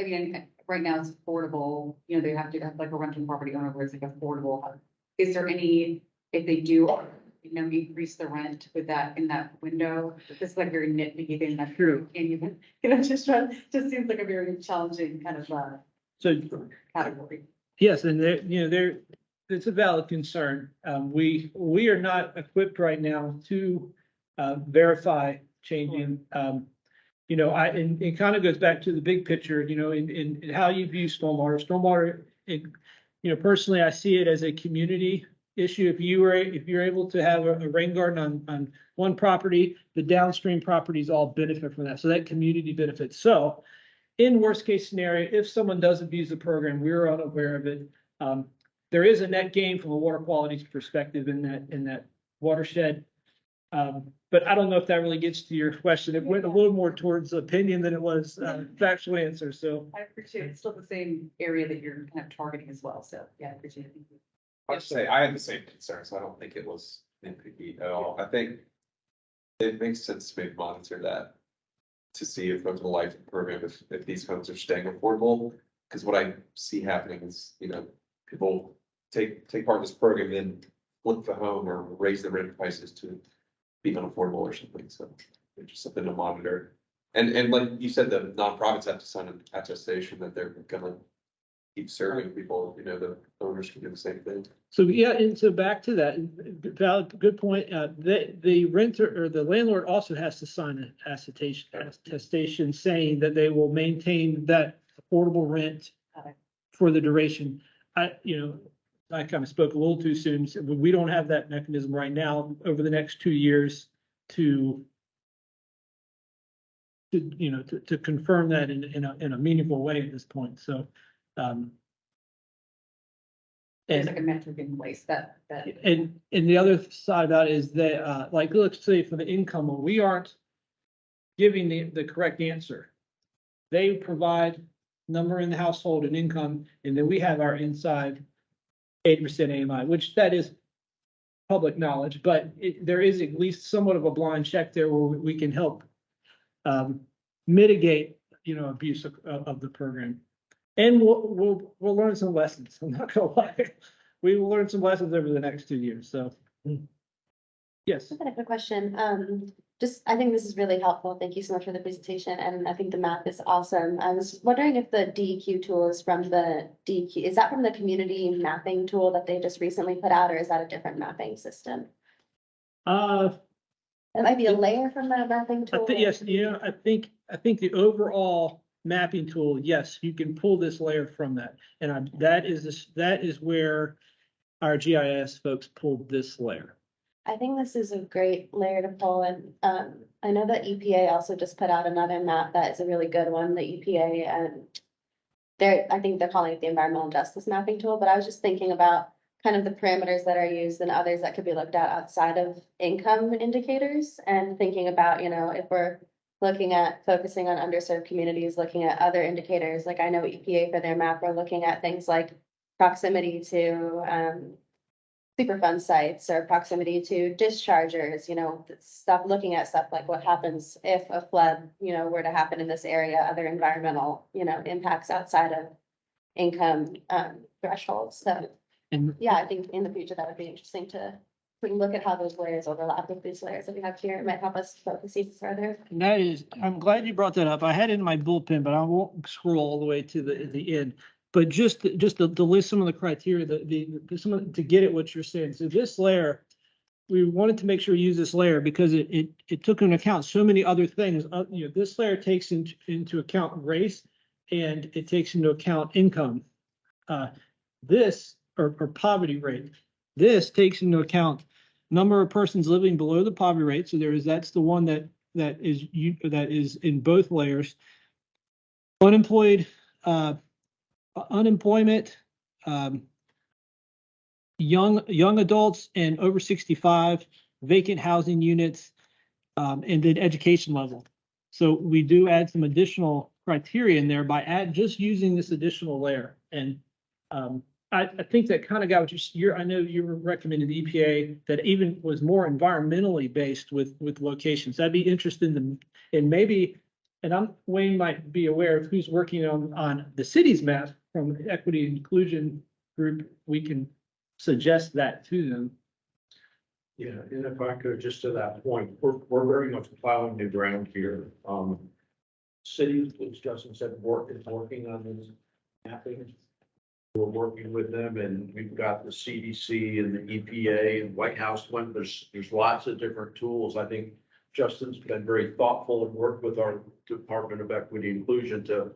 D: I mean, right now it's affordable, you know, they have to have like a rental property owner where it's like affordable. Is there any, if they do, you know, increase the rent with that, in that window? This is like very nitpicky thing that
F: True.
D: can't even, just seems like a very challenging kind of,
F: So
D: category.
F: yes, and it's a valid concern. We are not equipped right now to verify changing. And it kind of goes back to the big picture, in how you view stormwater. Personally, I see it as a community issue. If you're able to have a rain garden on one property, the downstream properties all benefit from that. So that community benefits. So in worst case scenario, if someone does abuse the program, we're unaware of it. There is a net gain from a water quality perspective in that watershed. But I don't know if that really gets to your question. It went a little more towards opinion than it was factual answer. So
D: I appreciate it. It's still the same area that you're kind of targeting as well. So yeah, I appreciate it.
G: I'd say I had the same concerns. I don't think it was nitpicky at all. I think it makes sense to maybe monitor that to see if there's a life program, if these homes are staying affordable. Because what I see happening is, people take part in this program, then flip the home or raise the rent prices to be unaffordable or something. So it's just something to monitor. And like you said, the nonprofits have to sign an attestation that they're gonna keep serving people, the owners can do the same thing.
F: So yeah, and so back to that, valid, good point. The renter or the landlord also has to sign an attestation saying that they will maintain that affordable rent for the duration. I kind of spoke a little too soon. So we don't have that mechanism right now over the next 2 years to confirm that in a meaningful way at this point. So,
D: There's like a metric in place that.
F: and the other side of that is that, let's say for the income, we aren't giving the correct answer. They provide number in the household and income, and then we have our inside 80% AMI, which that is public knowledge, but there is at least somewhat of a blind check there where we can help mitigate, abuse of the program. And we'll learn some lessons. I'm not gonna lie. We will learn some lessons over the next 2 years. So, yes.
C: I've got a quick question. I think this is really helpful. Thank you so much for the presentation, and I think the map is awesome. I was wondering if the DEQ tool is from the DEQ, is that from the community mapping tool that they just recently put out, or is that a different mapping system? It might be a layer from that mapping tool.
F: Yes, I think the overall mapping tool, yes, you can pull this layer from that. And that is where our GIS folks pulled this layer.
C: I think this is a great layer to pull, and I know that EPA also just put out another map that is a really good one, the EPA, and I think they're calling it the environmental justice mapping tool, but I was just thinking about kind of the parameters that are used and others that could be looked at outside of income indicators and thinking about, if we're looking at focusing on underserved communities, looking at other indicators, like I know EPA for their map, we're looking at things like proximity to Superfund sites or proximity to dischargers, stop looking at stuff like what happens if a flood, were to happen in this area, other environmental, impacts outside of income thresholds. So,
F: And
C: yeah, I think in the future that would be interesting to look at how those layers overlap with these layers that we have here. It might help us focus even further.
F: that is, I'm glad you brought that up. I had it in my bullpen, but I won't scroll all the way to the end. But just to list some of the criteria, to get at what you're saying. So this layer, we wanted to make sure we use this layer because it took into account so many other things. This layer takes into account race and it takes into account income. This or poverty rate. This takes into account number of persons living below the poverty rate. So that's the one that is in both layers. Unemployment, young adults and over 65, vacant housing units, and then education level. So we do add some additional criteria in there by just using this additional layer. And I think that kind of got what I know you were recommending the EPA that even was more environmentally based with locations. I'd be interested in maybe, and Wayne might be aware of who's working on the city's map from the equity and inclusion group. We can suggest that to them.
B: Yeah, and if I could, just to that point, we're very much plowing new ground here. City, as Justin said, is working on this mapping. We're working with them and we've got the CDC and the EPA and White House one. There's lots of different tools. I think Justin's been very thoughtful and worked with our Department of Equity and Inclusion to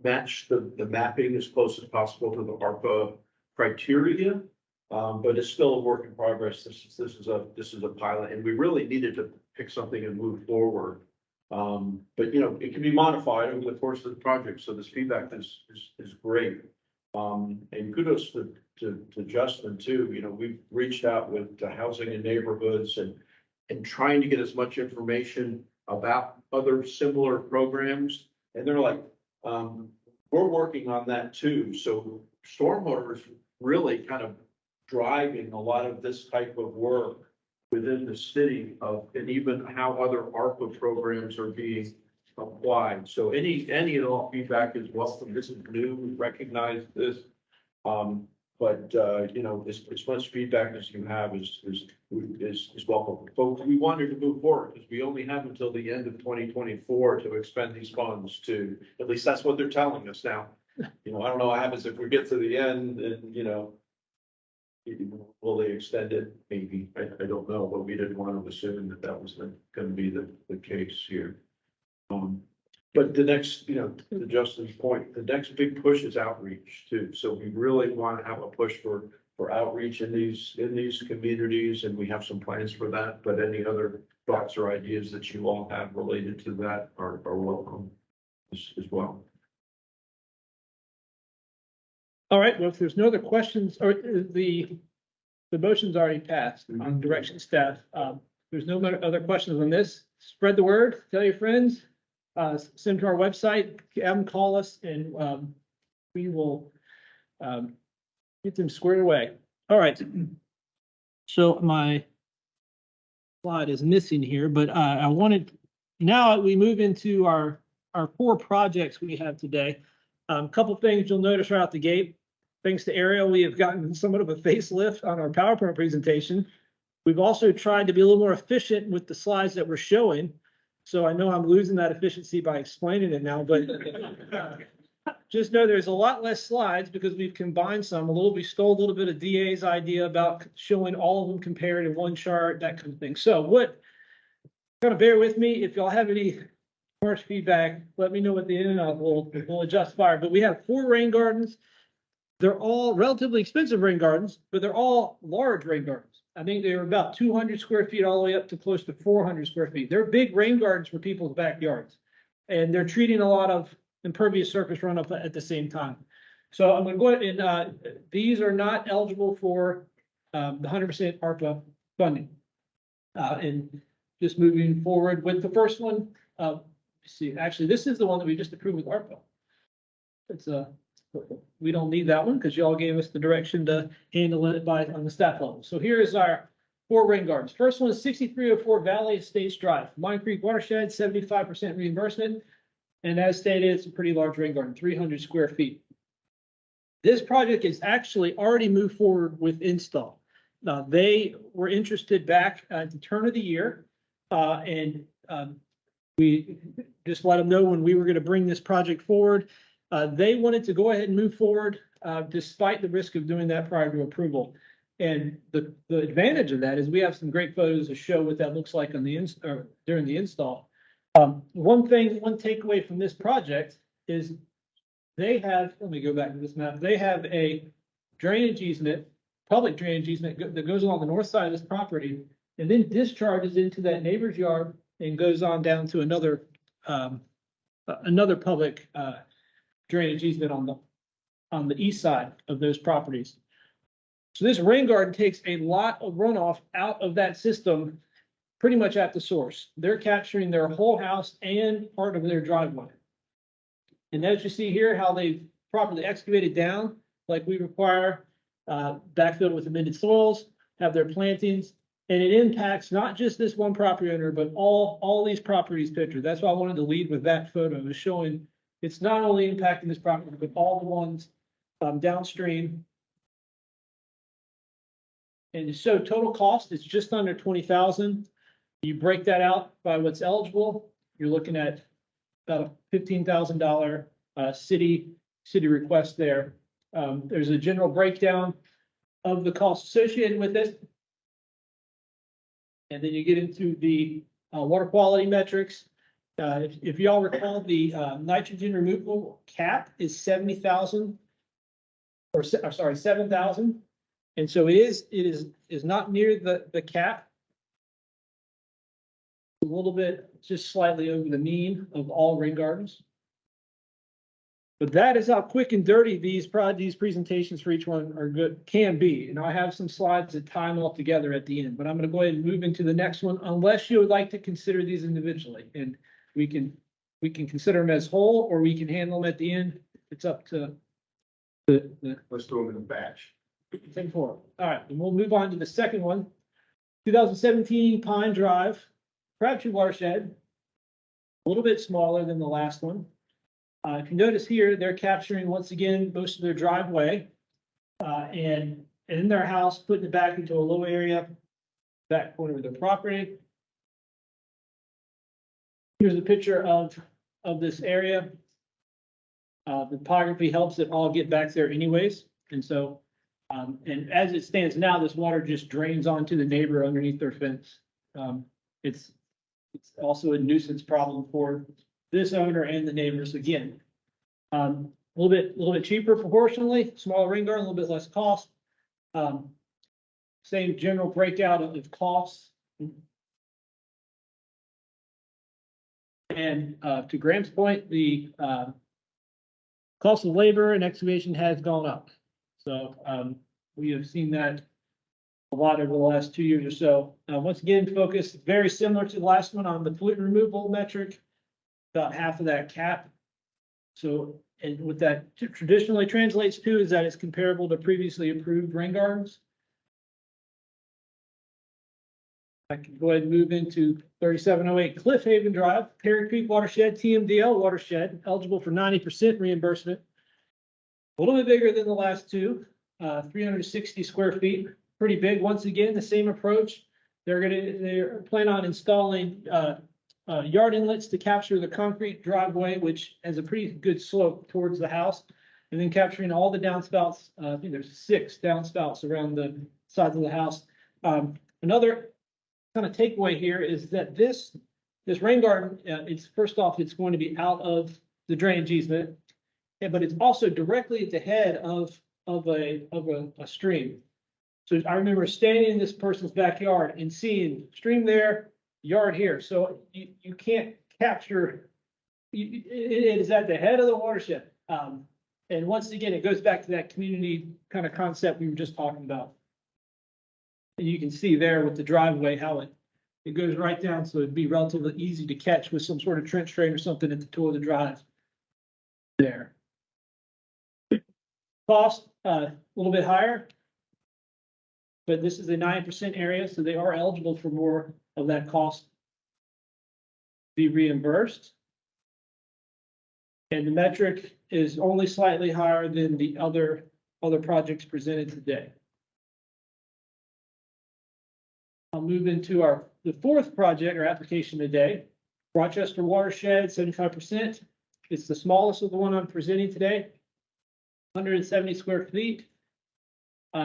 B: match the mapping as close as possible to the ARPA criteria. But it's still a work in progress. This is a pilot and we really needed to pick something and move forward. But it can be modified over the course of the project. So this feedback is great. And kudos to Justin too. We've reached out with housing and neighborhoods and trying to get as much information about other similar programs. And they're like, we're working on that too. So stormwater is really kind of driving a lot of this type of work within the city and even how other ARPA programs are being applied. So any and all feedback is welcome. This is new, we recognize this. But as much feedback as you have is welcome. Folks, we wanted to move forward because we only have until the end of 2024 to expend these funds to, at least that's what they're telling us now. I don't know what happens if we get to the end and, will they extend it? Maybe, I don't know, but we didn't want to assume that was going to be the case here. But the next, to Justin's point, the next big push is outreach too. So we really want to have a push for outreach in these communities, and we have some plans for that. But any other thoughts or ideas that you all have related to that are welcome as well.
F: All right, well, if there's no other questions, or the motion's already passed on direction staff. There's no other questions on this. Spread the word, tell your friends, send to our website, have them call us, and we will get them squared away. All right. So my slide is missing here, but I wanted, now we move into our 4 projects we have today. A couple things you'll notice right out the gate. Thanks to Ariel, we have gotten somewhat of a facelift on our PowerPoint presentation. We've also tried to be a little more efficient with the slides that we're showing. So I know I'm losing that efficiency by explaining it now, but just know there's a lot less slides because we've combined some. We stole a little bit of DA's idea about showing all of them compared in one chart, that kind of thing. So kind of bear with me. If y'all have any harsh feedback, let me know at the end and we'll adjust fire. But we have 4 rain gardens. They're all relatively expensive rain gardens, but they're all large rain gardens. I think they're about 200 square feet all the way up to close to 400 square feet. They're big rain gardens for people's backyards. And they're treating a lot of impervious surface runoff at the same time. So I'm gonna go ahead and, these are not eligible for, the 100% ARPA funding. And just moving forward with the first one, let's see, actually, this is the one that we just approved with ARPA. It's we don't need that one because y'all gave us the direction to handle it on the staff level. So here is our 4 rain gardens. First one is 6304 Valley Estates Drive, Mine Creek Watershed, 75% reimbursement. And as stated, it's a pretty large rain garden, 300 square feet. This project is actually already moved forward with install. They were interested back at the turn of the year, and we just let them know when we were going to bring this project forward. They wanted to go ahead and move forward despite the risk of doing that prior to approval. And the advantage of that is we have some great photos to show what that looks like on the during the install. One takeaway from this project is they have, let me go back to this map. They have a drainage easement, public drainage easement that goes along the north side of this property and then discharges into that neighbor's yard and goes on down to another public drainage easement on the east side of those properties. So this rain garden takes a lot of runoff out of that system pretty much at the source. They're capturing their whole house and part of their driveway. And as you see here, how they've properly excavated down, like we require, backfilled with amended soils, have their plantings, and it impacts not just this one property owner, but all these properties pictured. That's why I wanted to lead with that photo, is showing it's not only impacting this property, but all the ones downstream. And so total cost is just under 20,000. You break that out by what's eligible, you're looking at about a $15,000 city request there. There's a general breakdown of the costs associated with it. And then you get into the water quality metrics. If y'all recall, the nitrogen removal cap is 70,000, or sorry, 7,000. And so it is not near the cap. A little bit, just slightly over the mean of all rain gardens. But that is how quick and dirty these presentations for each one can be. And I have some slides that tie them all together at the end, but I'm going to go ahead and move into the next one, unless you would like to consider these individually. And we can consider them as whole, or we can handle them at the end. It's up to
A: Let's do them in a batch.
F: 10-4. All right, and we'll move on to the second one. 2017 Pine Drive, Crabtree Watershed, a little bit smaller than the last one. If you notice here, they're capturing once again most of their driveway and in their house, putting it back into a low area, back corner of their property. Here's a picture of this area. The topography helps it all get back there anyways. And so, and as it stands now, this water just drains onto the neighbor underneath their fence. It's also a nuisance problem for this owner and the neighbors again. A little bit cheaper proportionally, smaller rain garden, a little bit less cost. Same general breakout of costs. And to Graham's point, the cost of labor and excavation has gone up. So we have seen that a lot over the last 2 years or so. Once again, focus very similar to the last one on the pollutant removal metric, about half of that cap. So, and what that traditionally translates to is that it's comparable to previously approved rain gardens. I can go ahead and move into 3708 Cliff Haven Drive, Perry Creek Watershed, TMDL Watershed, eligible for 90% reimbursement. A little bit bigger than the last two, 360 square feet, pretty big. Once again, the same approach. They're planning on installing yard inlets to capture the concrete driveway, which has a pretty good slope towards the house, and then capturing all the downspouts. I think there's 6 downspouts around the sides of the house. Another kind of takeaway here is that this rain garden, it's first off, it's going to be out of the drainage easement, but it's also directly at the head of a stream. So I remember standing in this person's backyard and seeing stream there, yard here. So you can't capture, it is at the head of the watershed. And once again, it goes back to that community kind of concept we were just talking about. And you can see there with the driveway, how it goes right down, so it'd be relatively easy to catch with some sort of trench drain or something at the toe of the drive. There. Cost, a little bit higher. But this is a 9% area, so they are eligible for more of that cost to be reimbursed. And the metric is only slightly higher than the other projects presented today. I'll move into the fourth project or application today, Rochester Watershed, 75%. It's the smallest of the one I'm presenting today, 170 square feet.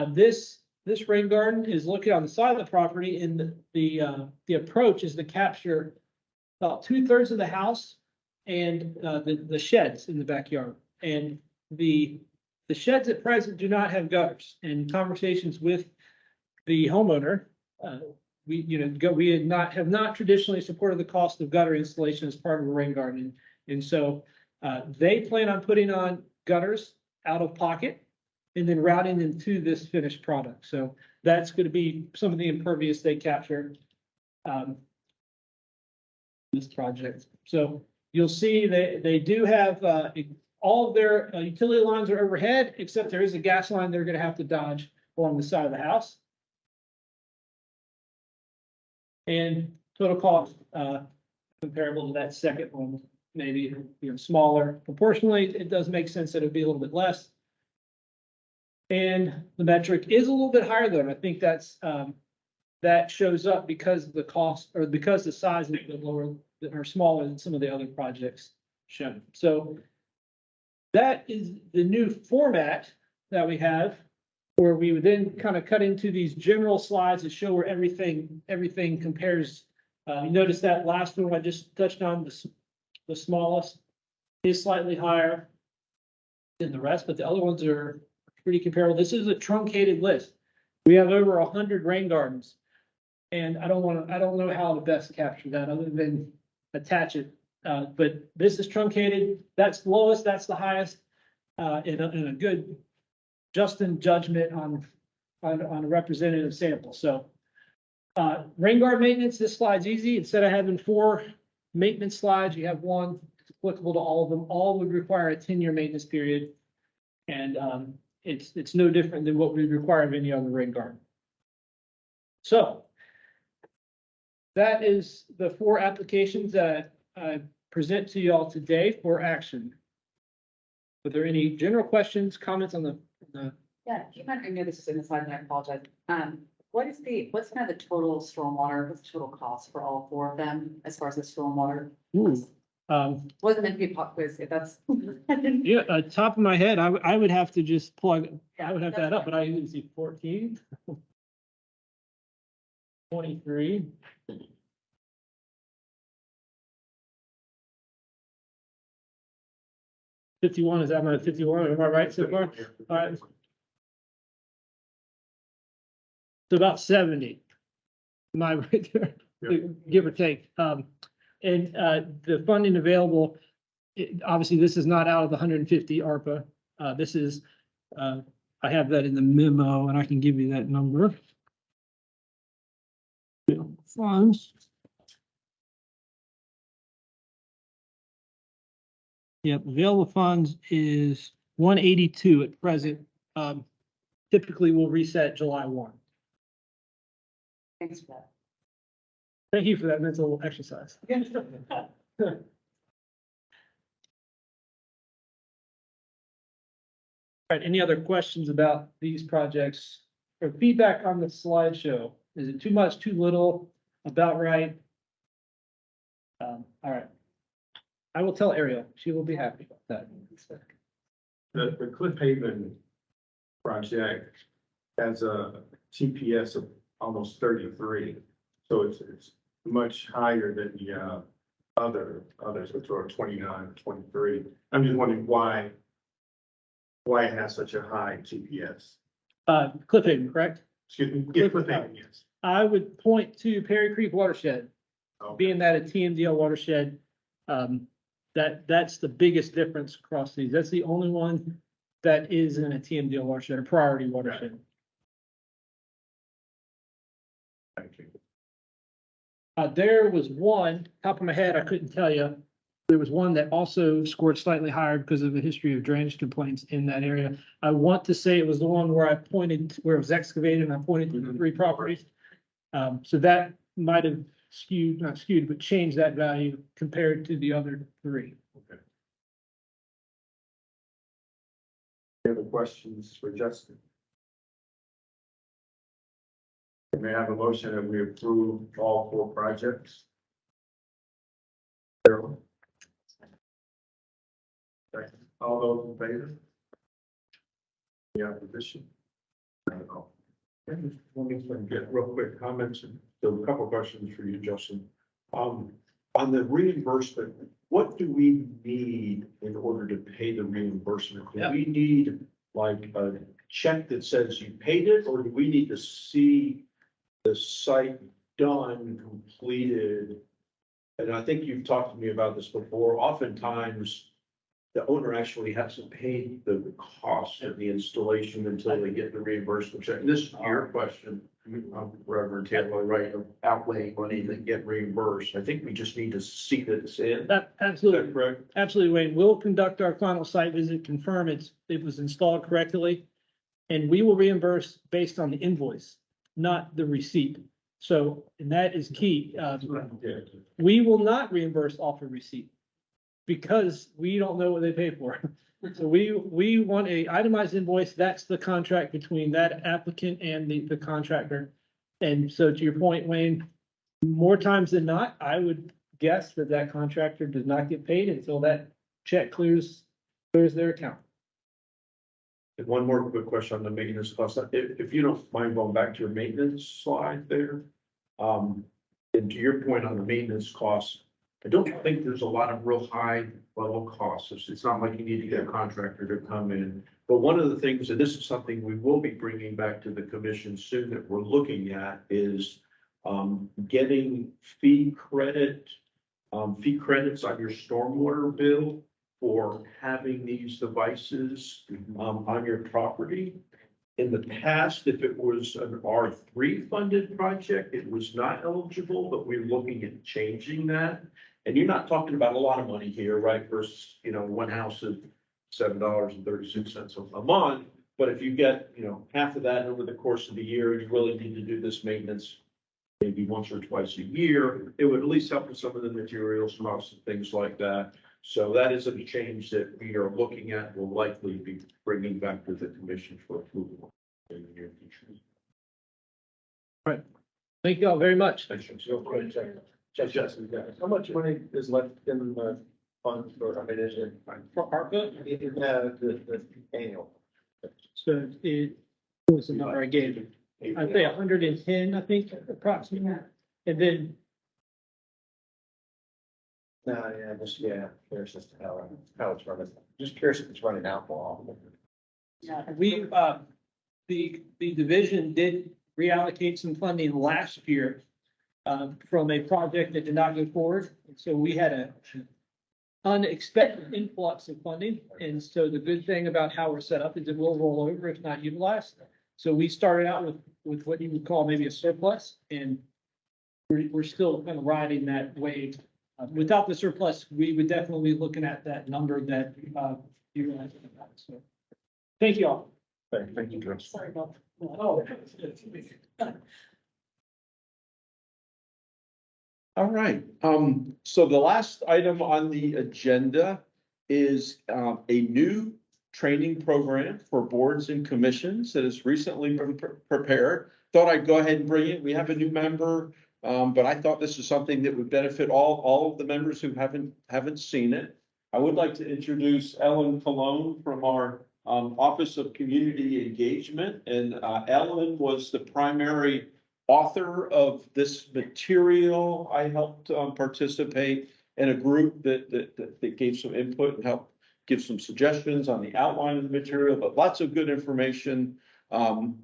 F: This rain garden is located on the side of the property, and the approach is to capture about 2/3 of the house and the sheds in the backyard. And the sheds at present do not have gutters. In conversations with the homeowner, we have not traditionally supported the cost of gutter installation as part of a rain garden. And so they plan on putting on gutters out of pocket and then routing them to this finished product. So that's going to be some of the impervious they capture this project. So you'll see they do have all of their utility lines are overhead, except there is a gas line they're going to have to dodge along the side of the house. And total cost comparable to that second one, maybe smaller. Proportionally, it does make sense that it'd be a little bit less. And the metric is a little bit higher though, and I think that shows up because the cost or because the size is a bit lower or smaller than some of the other projects shown. So that is the new format that we have, where we would then kind of cut into these general slides that show where everything compares. You notice that last one I just touched on, the smallest is slightly higher than the rest, but the other ones are pretty comparable. This is a truncated list. We have over 100 rain gardens, and I don't know how to best capture that other than attach it. But this is truncated. That's the lowest. That's the highest. In a good Justin judgment on a representative sample. So rain garden maintenance, this slide's easy. Instead of having 4 maintenance slides, you have one. It's applicable to all of them. All would require a 10-year maintenance period. And it's no different than what we require of any other rain garden. So that is the 4 applications that I present to you all today for action. Are there any general questions, comments on the?
D: Yeah, do you mind, I know this is in the slide and I apologize. What's kind of the total stormwater, what's the total cost for all 4 of them as far as the stormwater? Wasn't meant to be a pop quiz, if that's.
F: Yeah, top of my head, I would have to just plug, I would have that up, but I didn't see 14. 23. $51, is that my 51? Am I right so far? All right. So about 70. Am I right there? Give or take. And the funding available, obviously, this is not out of the 150 ARPA. This is, I have that in the memo and I can give you that number. Funds. Yep, available funds is 182 at present. Typically, we'll reset July 1.
D: Thanks for that.
F: Thank you for that mental exercise. All right, any other questions about these projects or feedback on the slideshow? Is it too much, too little, about right? All right. I will tell Ariel, she will be happy about that.
A: The Cliff Haven project has a TPS of almost 33. So it's much higher than the others, which are 29, 23. I'm just wondering why it has such a high TPS.
F: Cliff Haven, correct?
A: Excuse me, yeah, Cliff Haven, yes.
F: I would point to Perry Creek Watershed,
A: Okay.
F: being that a TMDL watershed. That's the biggest difference across these. That's the only one that is in a TMDL watershed, a priority watershed. There was one, top of my head, I couldn't tell you. There was one that also scored slightly higher because of a history of drainage complaints in that area. I want to say it was the one where I pointed, where it was excavated and I pointed to the 3 properties. So that might have skewed, not skewed, but changed that value compared to the other 3.
B: Any other questions for Justin?
A: May I have a motion that we approve all 4 projects? Carol? Second. All those in favor? Any opposition? None at all.
B: Let me get real quick comments, and so a couple of questions for you, Justin. On the reimbursement, what do we need in order to pay the reimbursement? Do we need like a check that says you paid it, or do we need to see the site done, completed? And I think you've talked to me about this before. Oftentimes, the owner actually hasn't paid the cost of the installation until they get the reimbursement check. And this is your question, Reverend Taylor, right, of outlaying money that get reimbursed. I think we just need to see that it's in.
F: That,
B: Is
F: absolutely.
B: that correct?
F: Absolutely, Wayne. We'll conduct our final site visit, confirm it was installed correctly. And we will reimburse based on the invoice, not the receipt. So, and that is key. We will not reimburse off a receipt because we don't know what they pay for. So we want a itemized invoice. That's the contract between that applicant and the contractor. And so to your point, Wayne, more times than not, I would guess that contractor does not get paid until that check clears their account.
B: And one more quick question on the maintenance cost. If you don't mind going back to your maintenance slide there. And to your point on the maintenance costs, I don't think there's a lot of real high level costs. It's not like you need to get a contractor to come in. But one of the things, and this is something we will be bringing back to the commission soon that we're looking at, is getting fee credits on your stormwater bill for having these devices on your property. In the past, if it was an R3 funded project, it was not eligible, but we're looking at changing that. And you're not talking about a lot of money here, right? Versus, one house of $7.36 a month. But if you get, half of that over the course of the year, you really need to do this maintenance maybe once or twice a year. It would at least help with some of the materials costs and things like that. So that is a change that we are looking at. We'll likely be bringing back to the commission for approval in the near future.
F: Thank you all very much.
B: Thanks.
A: Justin, how much money is left in the fund for, is it?
F: For ARPA,
A: The annual.
F: so it was the number I gave you. I'd say 110, I think, approximately. And then
H: No, curious as to how it's running. Just curious if it's running out for all.
F: we, the division did reallocate some funding last year from a project that did not go forward. So we had an unexpected influx of funding. And so the good thing about how we're set up is it will roll over if not utilized. So we started out with what you would call maybe a surplus, and we're still kind of riding that wave. Without the surplus, we would definitely be looking at that number that you guys about. So thank you all.
A: Thank you, Joe.
F: Sorry about that. Oh.
B: All right, so the last item on the agenda is a new training program for boards and commissions that has recently been prepared. Thought I'd go ahead and bring it. We have a new member, but I thought this is something that would benefit all of the members who haven't seen it. I would like to introduce Ellen Colon from our Office of Community Engagement, and Ellen was the primary author of this material. I helped participate in a group that gave some input and helped give some suggestions on the outline of the material, but lots of good information.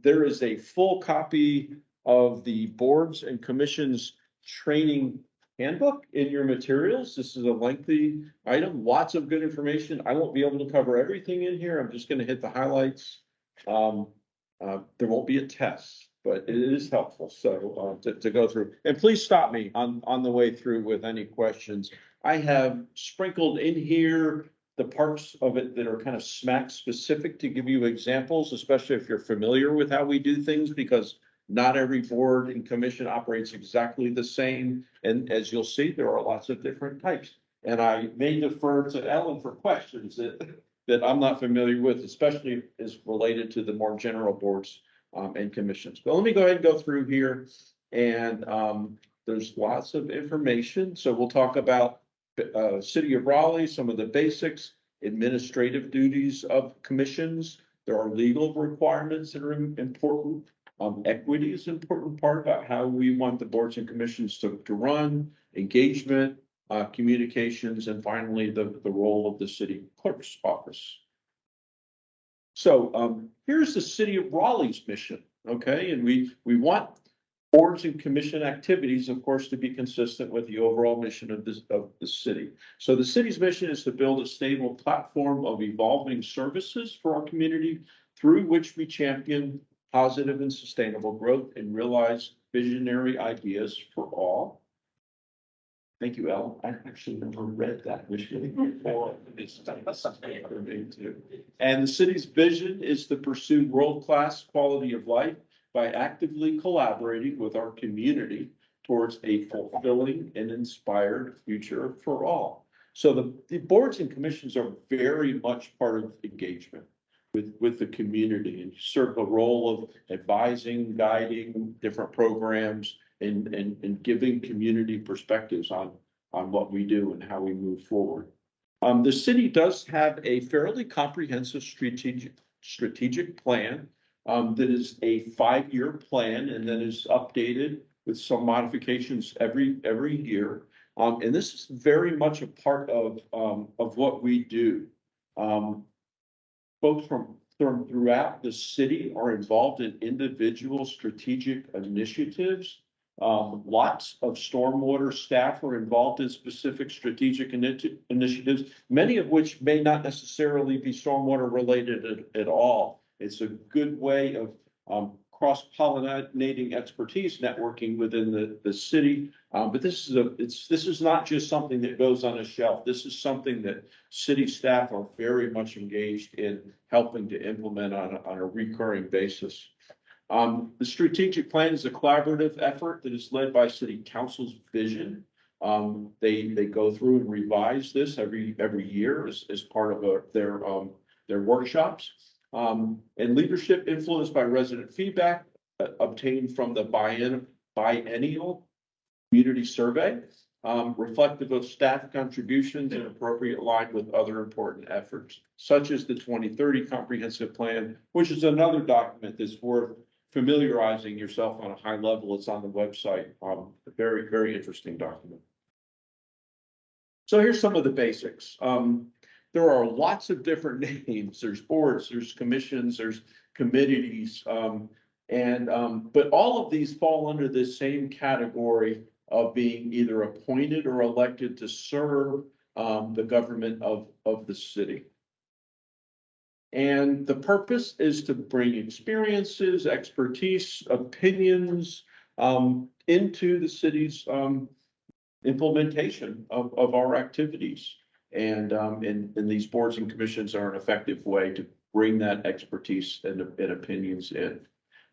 B: There is a full copy of the boards and commissions training handbook in your materials. This is a lengthy item, lots of good information. I won't be able to cover everything in here. I'm just gonna hit the highlights. There won't be a test, but it is helpful, so, to go through. And please stop me on the way through with any questions. I have sprinkled in here the parts of it that are kind of SMAC specific to give you examples, especially if you're familiar with how we do things, because not every board and commission operates exactly the same. And as you'll see, there are lots of different types. And I may defer to Ellen for questions that I'm not familiar with, especially as related to the more general boards and commissions. But let me go ahead and go through here. And there's lots of information. So we'll talk about City of Raleigh, some of the basics, administrative duties of commissions. There are legal requirements that are important. Equity is an important part about how we want the boards and commissions to run, engagement, communications, and finally, the role of the city clerk's office. So here's the City of Raleigh's mission, okay? And we want boards and commission activities, of course, to be consistent with the overall mission of the city. So the city's mission is to build a stable platform of evolving services for our community through which we champion positive and sustainable growth and realize visionary ideas for all. Thank you, Ellen. I actually never read that mission before. It's something for me too. And the city's vision is to pursue world-class quality of life by actively collaborating with our community towards a fulfilling and inspired future for all. So the boards and commissions are very much part of engagement with the community and serve a role of advising, guiding different programs and giving community perspectives on what we do and how we move forward. The city does have a fairly comprehensive strategic plan that is a 5-year plan and then is updated with some modifications every year. And this is very much a part of what we do. Folks from throughout the city are involved in individual strategic initiatives. Lots of stormwater staff are involved in specific strategic initiatives, many of which may not necessarily be stormwater related at all. It's a good way of cross-pollinating expertise networking within the city. But this is not just something that goes on a shelf. This is something that city staff are very much engaged in helping to implement on a recurring basis. The strategic plan is a collaborative effort that is led by City Council's vision. They go through and revise this every year as part of their workshops. And leadership influenced by resident feedback obtained from the biennial community survey, reflective of staff contributions and appropriate aligned with other important efforts, such as the 2030 comprehensive plan, which is another document that's worth familiarizing yourself on a high level. It's on the website. A very, very interesting document. So here's some of the basics. There are lots of different names. There's boards, there's commissions, there's committees, but all of these fall under this same category of being either appointed or elected to serve the government of the city. And the purpose is to bring experiences, expertise, opinions into the city's implementation of our activities. And these boards and commissions are an effective way to bring that expertise and opinions in.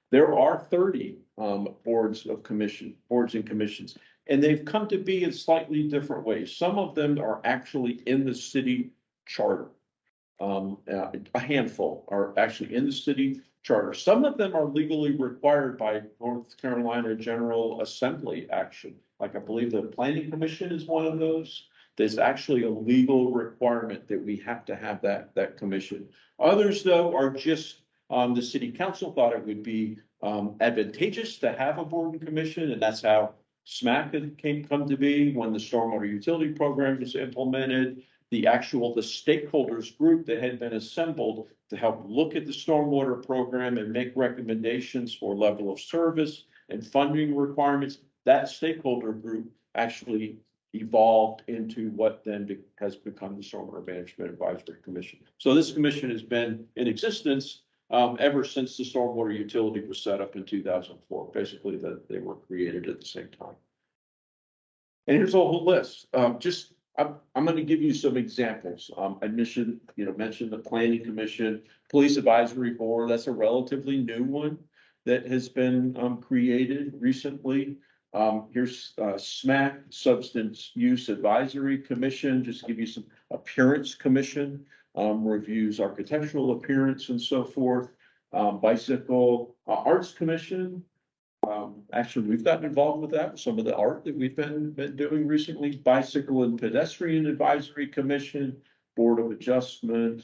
B: There are 30 boards and commissions, and they've come to be in slightly different ways. Some of them are actually in the city charter. A handful are actually in the city charter. Some of them are legally required by North Carolina General Assembly action. Like I believe the Planning Commission is one of those. There's actually a legal requirement that we have to have that commission. Others, though, are just the city council thought it would be advantageous to have a board and commission, and that's how SMAC had come to be when the stormwater utility program was implemented. The stakeholders group that had been assembled to help look at the stormwater program and make recommendations for level of service and funding requirements. That stakeholder group actually evolved into what then has become the Stormwater Management Advisory Commission. So this commission has been in existence ever since the stormwater utility was set up in 2004. Basically, that they were created at the same time. And here's a whole list. I'm going to give you some examples. I mentioned the Planning Commission, Police Advisory Board. That's a relatively new one that has been created recently. Here's SMAC, Substance Use Advisory Commission, just give you some appearance commission, reviews architectural appearance and so forth. Bicycle Arts Commission. Actually, we've gotten involved with that, some of the art that we've been doing recently. Bicycle and Pedestrian Advisory Commission, Board of Adjustment,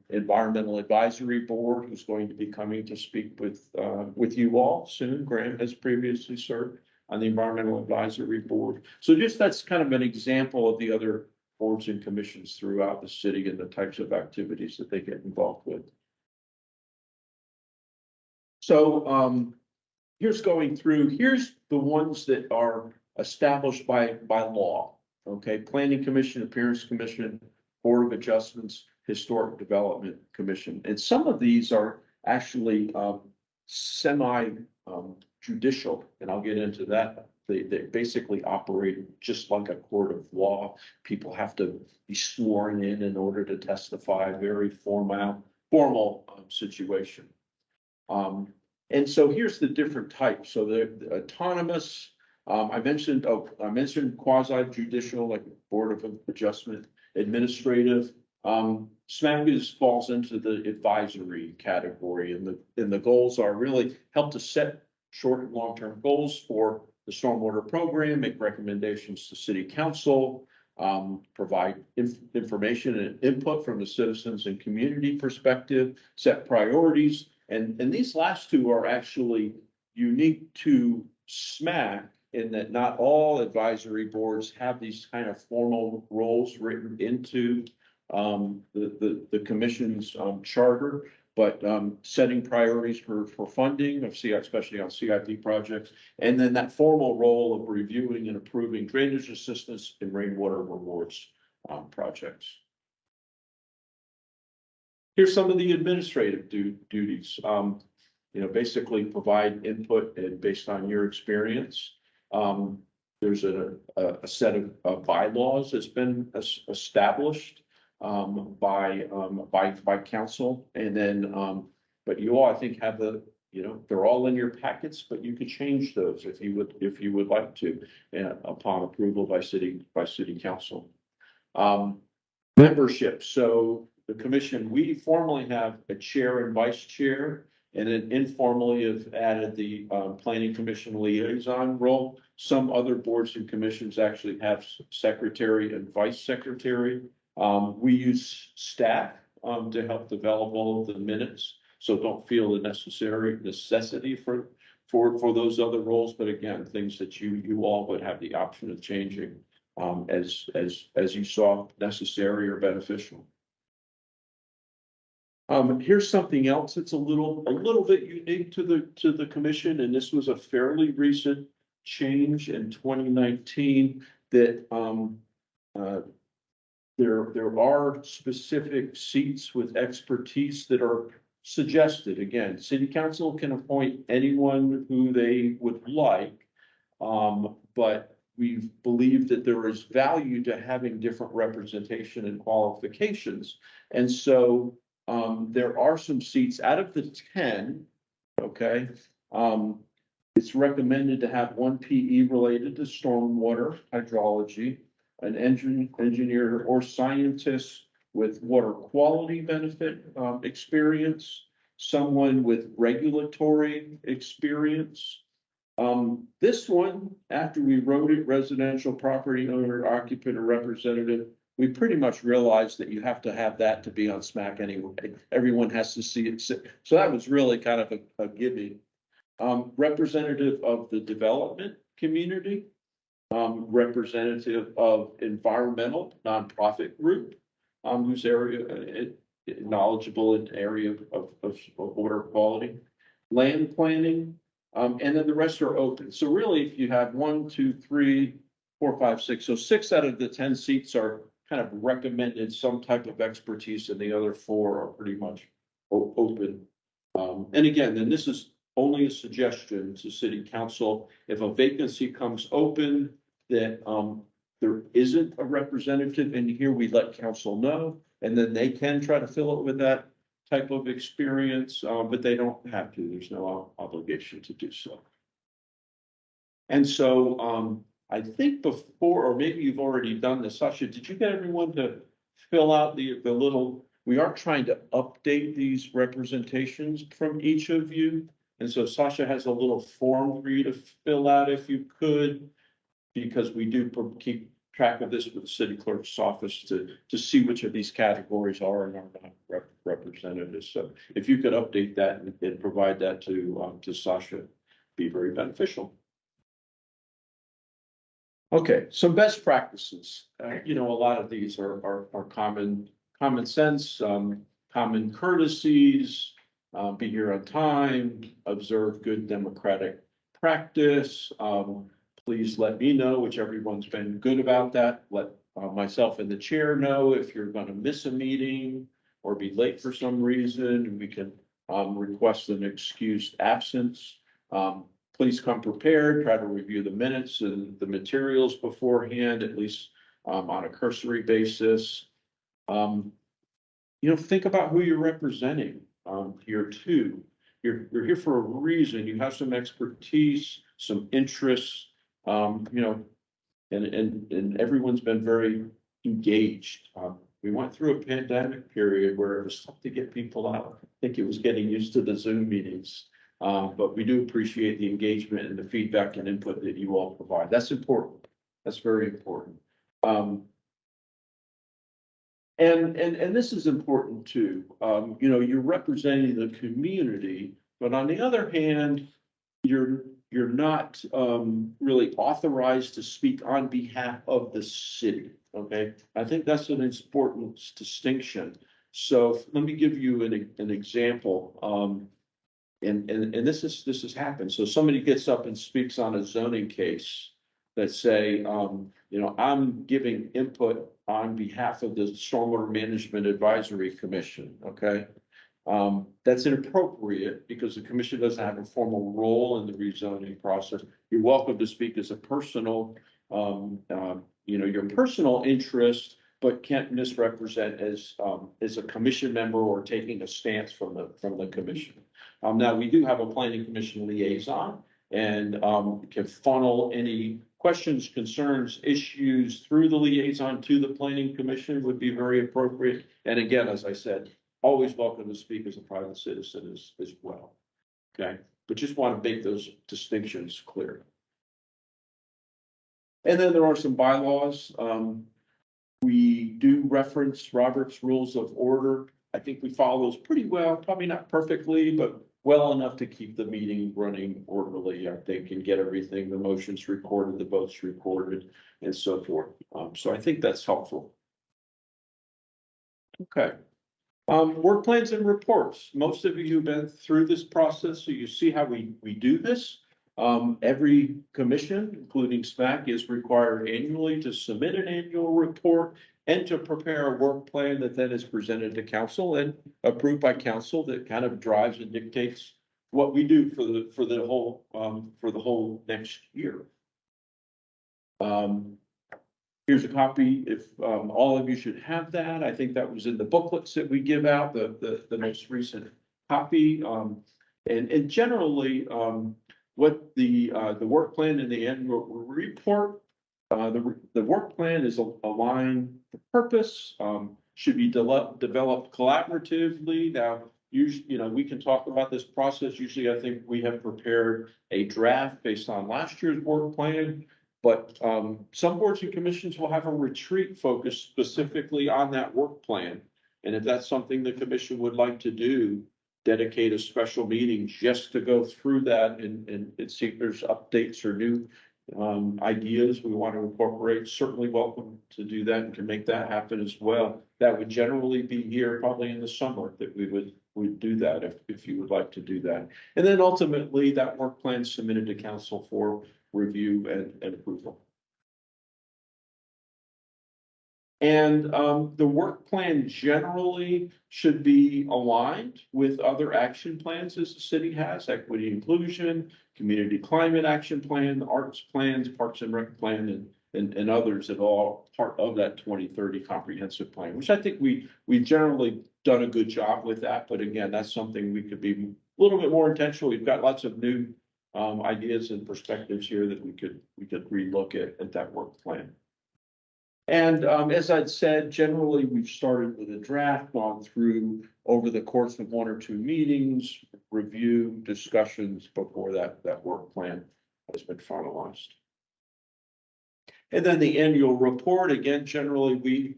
B: Environmental Advisory Board, who's going to be coming to speak with you all soon. Graham has previously served on the Environmental Advisory Board. So just that's kind of an example of the other boards and commissions throughout the city and the types of activities that they get involved with. So here's the ones that are established by law. Okay, Planning Commission, Appearance Commission, Board of Adjustments, Historic Development Commission. And some of these are actually semi judicial, and I'll get into that. They basically operate just like a court of law. People have to be sworn in order to testify, very formal situation. And so here's the different types. So the autonomous, I mentioned quasi judicial, like Board of Adjustment, administrative. SMAC falls into the advisory category, and the goals are really help to set short and long-term goals for the stormwater program, make recommendations to city council, provide information and input from the citizens and community perspective, set priorities. And these last two are actually unique to SMAC in that not all advisory boards have these kind of formal roles written into the commission's charter, but setting priorities for funding of CI, especially on CIP projects, and then that formal role of reviewing and approving drainage assistance and rainwater rewards projects. Here's some of the administrative duties. Basically provide input and based on your experience. There's a set of bylaws that's been established by council, and then but you all, I think, have they're all in your packets, but you could change those if you would like to upon approval by city council. Membership. So the commission, we formally have a chair and vice chair, and then informally have added the planning commission liaison role. Some other boards and commissions actually have secretary and vice secretary. We use staff to help develop all of the minutes, so don't feel the necessity for those other roles. But again, things that you all would have the option of changing as you saw necessary or beneficial. Here's something else that's a little bit unique to the commission, and this was a fairly recent change in 2019 that there are specific seats with expertise that are suggested. Again, city council can appoint anyone who they would like, but we believe that there is value to having different representation and qualifications. And so there are some seats out of the 10, okay? It's recommended to have one PE related to stormwater hydrology, an engineer or scientist with water quality benefit experience, someone with regulatory experience. This one, after we wrote it, residential property owner, occupant, or representative, we pretty much realized that you have to have that to be on SMAC anyway. Everyone has to see it. So that was really kind of a gimme. Representative of the development community, representative of environmental nonprofit group, whose area knowledgeable in area of water quality, land planning, And then the rest are open. So really, if you have 1, 2, 3, 4, 5, 6, so 6 out of the 10 seats are kind of recommended some type of expertise, and the other 4 are pretty much open. And again, then this is only a suggestion to city council. If a vacancy comes open that there isn't a representative in here, we let council know, and then they can try to fill it with that type of experience, but they don't have to. There's no obligation to do so. And so I think before, or maybe you've already done this, Sasha, did you get everyone to fill out the little, we are trying to update these representations from each of you. And so Sasha has a little form for you to fill out if you could, because we do keep track of this with the city clerk's office to see which of these categories are and are not representatives. So if you could update that and provide that to Sasha, be very beneficial. Okay, some best practices. You know, a lot of these are common sense, common courtesies, be here on time, observe good democratic practice. Please let me know, which everyone's been good about that. Let myself and the chair know if you're going to miss a meeting or be late for some reason. We can request an excused absence. Please come prepared, try to review the minutes and the materials beforehand, at least on a cursory basis. You know, think about who you're representing here too. You're here for a reason. You have some expertise, some interests, you know, and everyone's been very engaged. We went through a pandemic period where it was tough to get people out. I think it was getting used to the Zoom meetings. But we do appreciate the engagement and the feedback and input that you all provide. That's important. That's very important. And this is important too. You know, you're representing the community, but on the other hand, you're not really authorized to speak on behalf of the city. Okay, I think that's an important distinction. So let me give you an example. And this has happened. So somebody gets up and speaks on a zoning case that say, you know, I'm giving input on behalf of the Stormwater Management Advisory Commission. Okay. That's inappropriate because the commission doesn't have a formal role in the rezoning process. You're welcome to speak as a personal, you know, your personal interest, but can't misrepresent as a commission member or taking a stance from the commission. Now we do have a planning commission liaison and can funnel any questions, concerns, issues through the liaison to the planning commission would be very appropriate. And again, as I said, always welcome to speak as a private citizen as well. Okay, but just want to make those distinctions clear. And then there are some bylaws. We do reference Robert's Rules of Order. I think we follow those pretty well, probably not perfectly, but well enough to keep the meeting running orderly, I think, and get everything, the motions recorded, the votes recorded, and so forth. So I think that's helpful. Okay. Work plans and reports. Most of you have been through this process, so you see how we do this. Every commission, including SMAC, is required annually to submit an annual report and to prepare a work plan that then is presented to council and approved by council that kind of drives and dictates what we do for the whole next year. Here's a copy. If all of you should have that. I think that was in the booklets that we give out, the most recent copy. And generally, what the work plan and the annual report, the work plan is aligned to purpose, should be developed collaboratively. Now, usually, you know, we can talk about this process. Usually, I think we have prepared a draft based on last year's work plan. But some boards and commissions will have a retreat focused specifically on that work plan. And if that's something the commission would like to do, dedicate a special meeting just to go through that and see if there's updates or new ideas we want to incorporate, certainly welcome to do that and can make that happen as well. That would generally be here probably in the summer that we would would do that if you would like to do that. And then ultimately, that work plan is submitted to council for review and approval. And the work plan generally should be aligned with other action plans as the city has, equity inclusion, community climate action plan, arts plans, parks and rec plan, and others that are all part of that 2030 comprehensive plan, which I think we've generally done a good job with that. But again, that's something we could be a little bit more intentional. We've got lots of new ideas and perspectives here that we could relook at that work plan. And as I'd said, generally, we've started with a draft, gone through over the course of 1 or 2 meetings, review, discussions before that work plan has been finalized. And then the annual report, again, generally, we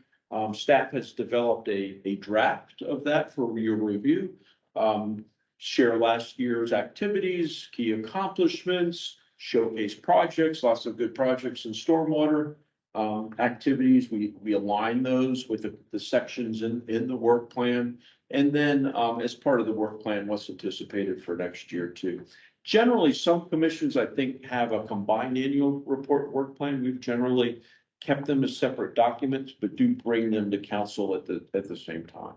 B: staff has developed a draft of that for your review. Share last year's activities, key accomplishments, showcase projects, lots of good projects in stormwater. Activities, we align those with the sections in the work plan. And then as part of the work plan, what's anticipated for next year too. Generally, some commissions, I think, have a combined annual report work plan. We've generally kept them as separate documents, but do bring them to council at the same time.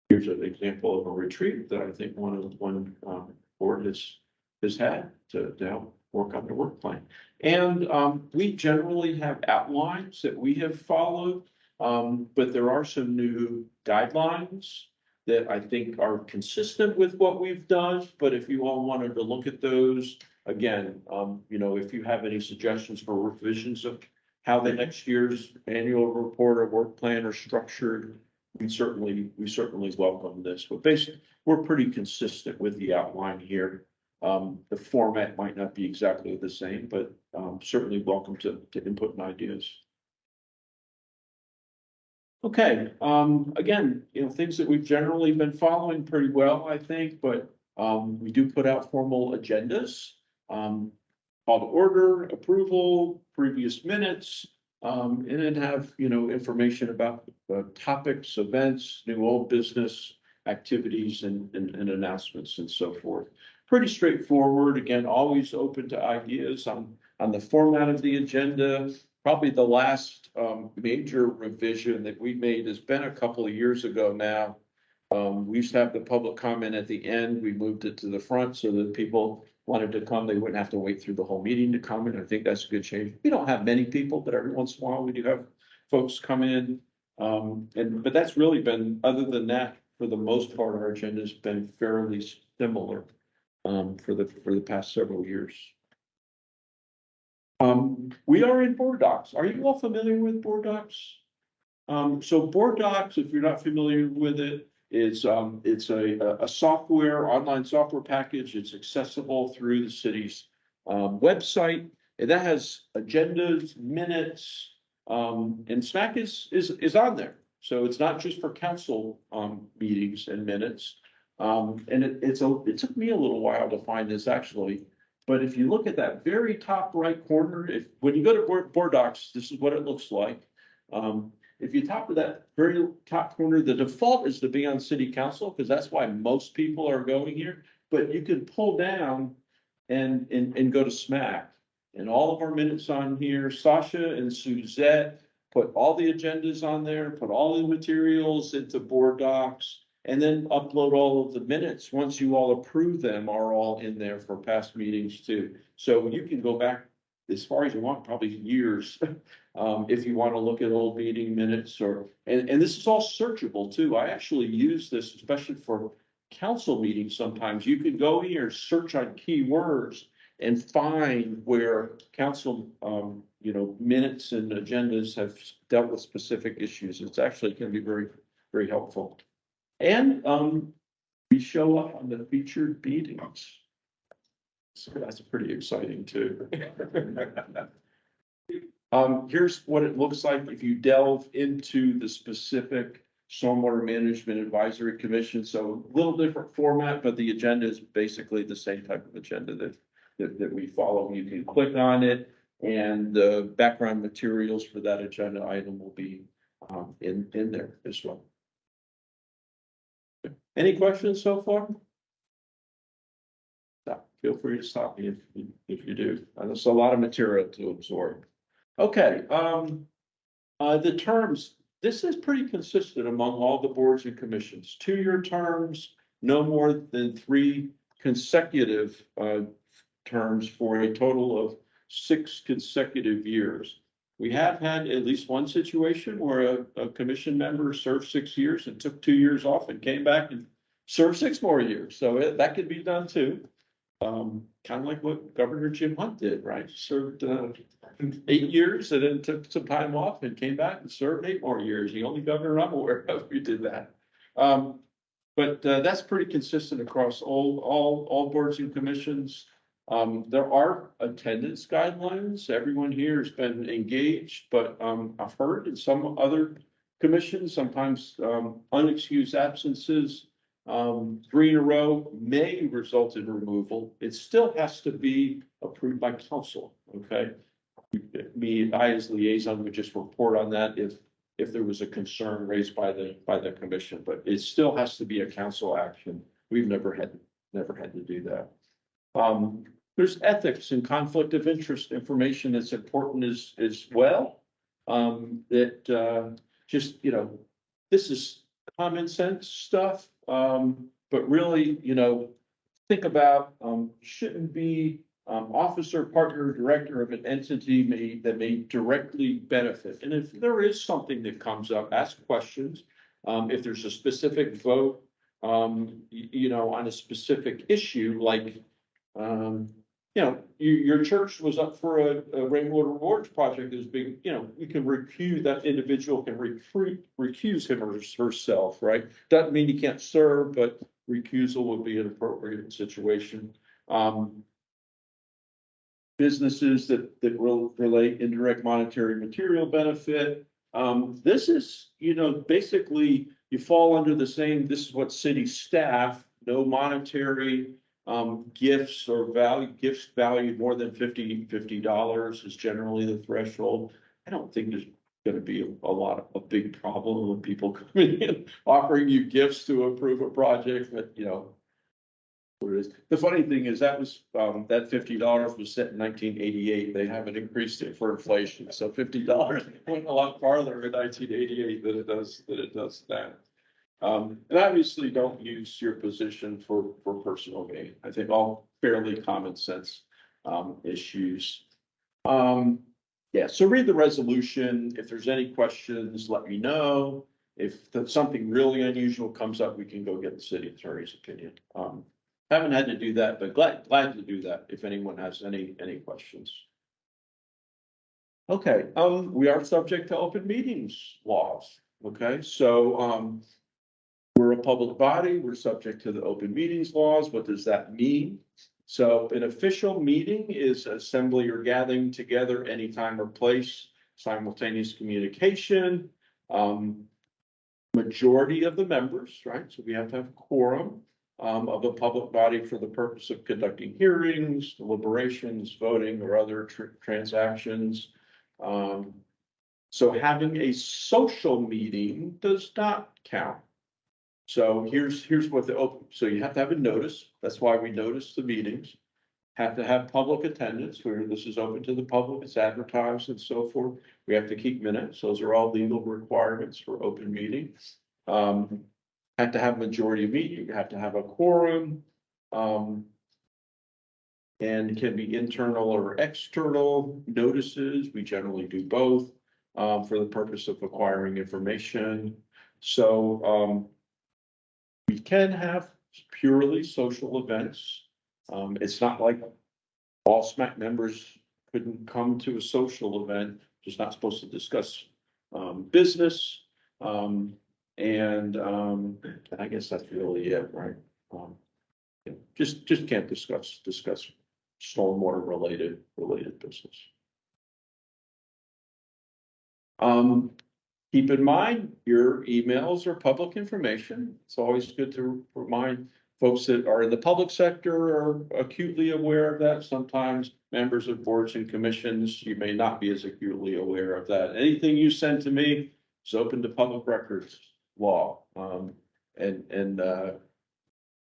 B: Here's an example of a retreat that I think one board has had to help work on the work plan. And we generally have outlines that we have followed, but there are some new guidelines that I think are consistent with what we've done. But if you all wanted to look at those, again, if you have any suggestions for revisions of how the next year's annual report or work plan are structured, we certainly welcome this. But basically, we're pretty consistent with the outline here. The format might not be exactly the same, but certainly welcome to input and ideas. Okay, again, things that we've generally been following pretty well, I think, but we do put out formal agendas, call to order, approval, previous minutes, and then have, information about topics, events, new old business activities and announcements and so forth. Pretty straightforward. Again, always open to ideas on the format of the agenda. Probably the last major revision that we made has been a couple of years ago now. We used to have the public comment at the end. We moved it to the front so that people wanted to come, they wouldn't have to wait through the whole meeting to comment. I think that's a good change. We don't have many people, but every once in a while we do have folks come in. But that's really been, other than that, for the most part, our agenda has been fairly similar for the past several years. We are in board docs. Are you all familiar with board docs? So board docs, if you're not familiar with it, it's a software, online software package. It's accessible through the city's website, and that has agendas, minutes, and SMAC is on there. So it's not just for council meetings and minutes. And it took me a little while to find this actually, but if you look at that very top right corner, when you go to board docs, this is what it looks like. If you top of that very top corner, the default is to be on city council because that's why most people are going here. But you can pull down and go to SMAC, and all of our minutes on here. Sasha and Suzette put all the agendas on there, put all the materials into board docs, and then upload all of the minutes. Once you all approve them, are all in there for past meetings too. So you can go back as far as you want, probably years, if you want to look at old meeting minutes and this is all searchable too. I actually use this, especially for council meetings. Sometimes you can go here, search on keywords and find where council, minutes and agendas have dealt with specific issues. It's actually can be very, very helpful. And we show up on the featured meetings. So that's pretty exciting too. Here's what it looks like if you delve into the specific Stormwater Management Advisory Commission. So a little different format, but the agenda is basically the same type of agenda that we follow. You can click on it. And the background materials for that agenda item will be in there as well. Any questions so far? Feel free to stop me if you do. There's a lot of material to absorb. Okay, the terms, this is pretty consistent among all the boards and commissions. 2-year terms, no more than 3 consecutive terms for a total of 6 consecutive years. We have had at least one situation where a commission member served 6 years and took 2 years off and came back and served 6 more years. So that could be done too. Kind of like what Governor Jim Hunt did, right? Served 8 years and then took some time off and came back and served 8 more years. The only governor I'm aware of who did that. But that's pretty consistent across all boards and commissions. There are attendance guidelines. Everyone here has been engaged, but I've heard in some other commissions, sometimes unexcused absences, 3 in a row may result in removal. It still has to be approved by council, okay? I as liaison would just report on that if there was a concern raised by the commission, but it still has to be a council action. We've never had to do that. There's ethics and conflict of interest information that's important as well. That just, this is common sense stuff. But really, think about, shouldn't be officer, partner, director of an entity that may directly benefit. And if there is something that comes up, ask questions. If there's a specific vote, on a specific issue, like, your church was up for a rainwater rewards project that's being, you can recuse, that individual can recuse him or herself, right? Doesn't mean you can't serve, but recusal would be an appropriate situation. Businesses that relate indirect monetary material benefit. This is, basically you fall under the same, this is what city staff, no monetary gifts or gifts valued more than $50 is generally the threshold. I don't think there's going to be a big problem with people coming in offering you gifts to approve a project, but what it is. The funny thing is that was that $50 was set in 1988. They haven't increased it for inflation, so $50 went a lot farther in 1988 than it does now. And obviously don't use your position for personal gain. I think all fairly common sense issues. So read the resolution. If there's any questions, let me know. If something really unusual comes up, we can go get the city attorney's opinion. Haven't had to do that, but glad to do that if anyone has any questions. Okay, we are subject to open meetings laws. Okay, so we're a public body, we're subject to the open meetings laws. What does that mean? So an official meeting is assembly or gathering together anytime or place, simultaneous communication, majority of the members, right? So we have to have a quorum of a public body for the purpose of conducting hearings, deliberations, voting, or other transactions. So having a social meeting does not count. So here's what so you have to have a notice. That's why we notice the meetings. Have to have public attendance where this is open to the public, it's advertised and so forth. We have to keep minutes. Those are all legal requirements for open meetings. Have to have majority of meeting, you have to have a quorum. And it can be internal or external notices. We generally do both for the purpose of acquiring information. So we can have purely social events. It's not like all SMAC members couldn't come to a social event, just not supposed to discuss business. And I guess that's really it, right? Just can't discuss stormwater related business. Keep in mind, your emails are public information. It's always good to remind folks that are in the public sector are acutely aware of that. Sometimes members of boards and commissions, you may not be as acutely aware of that. Anything you send to me is open to public records law.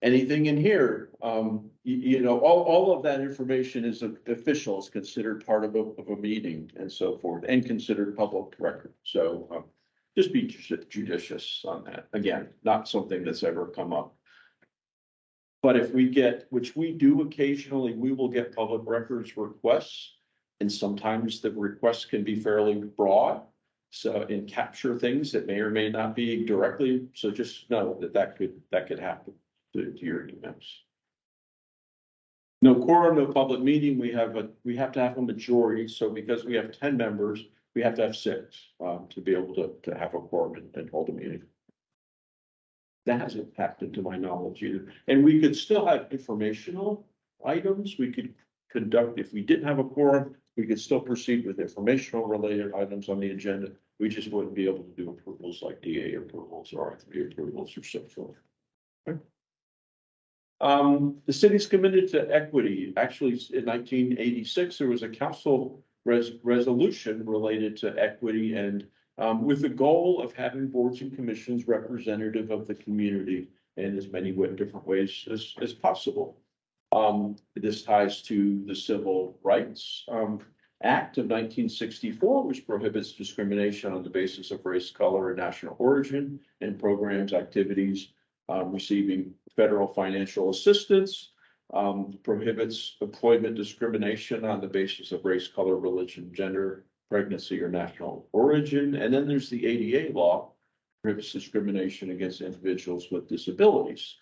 B: Anything in here, all of that information is official, is considered part of a meeting and so forth, and considered public record. So just be judicious on that. Again, not something that's ever come up. But if we get, which we do occasionally, we will get public records requests. And sometimes the requests can be fairly broad. So, and capture things that may or may not be directly. So just know that could happen to your emails. No quorum, no public meeting. We have to have a majority. So because we have 10 members, we have to have 6 to be able to have a quorum and hold a meeting. That hasn't happened to my knowledge either. And we could still have informational items. We could conduct, if we didn't have a quorum, we could still proceed with informational related items on the agenda. We just wouldn't be able to do approvals like DA approvals or R3 approvals or so forth. Okay. The city's committed to equity. Actually, in 1986, there was a council resolution related to equity and with the goal of having boards and commissions representative of the community in as many different ways as possible. This ties to the Civil Rights Act of 1964, which prohibits discrimination on the basis of race, color, and national origin in programs, activities, receiving federal financial assistance, prohibits employment discrimination on the basis of race, color, religion, gender, pregnancy, or national origin. And then there's the ADA law, prohibits discrimination against individuals with disabilities.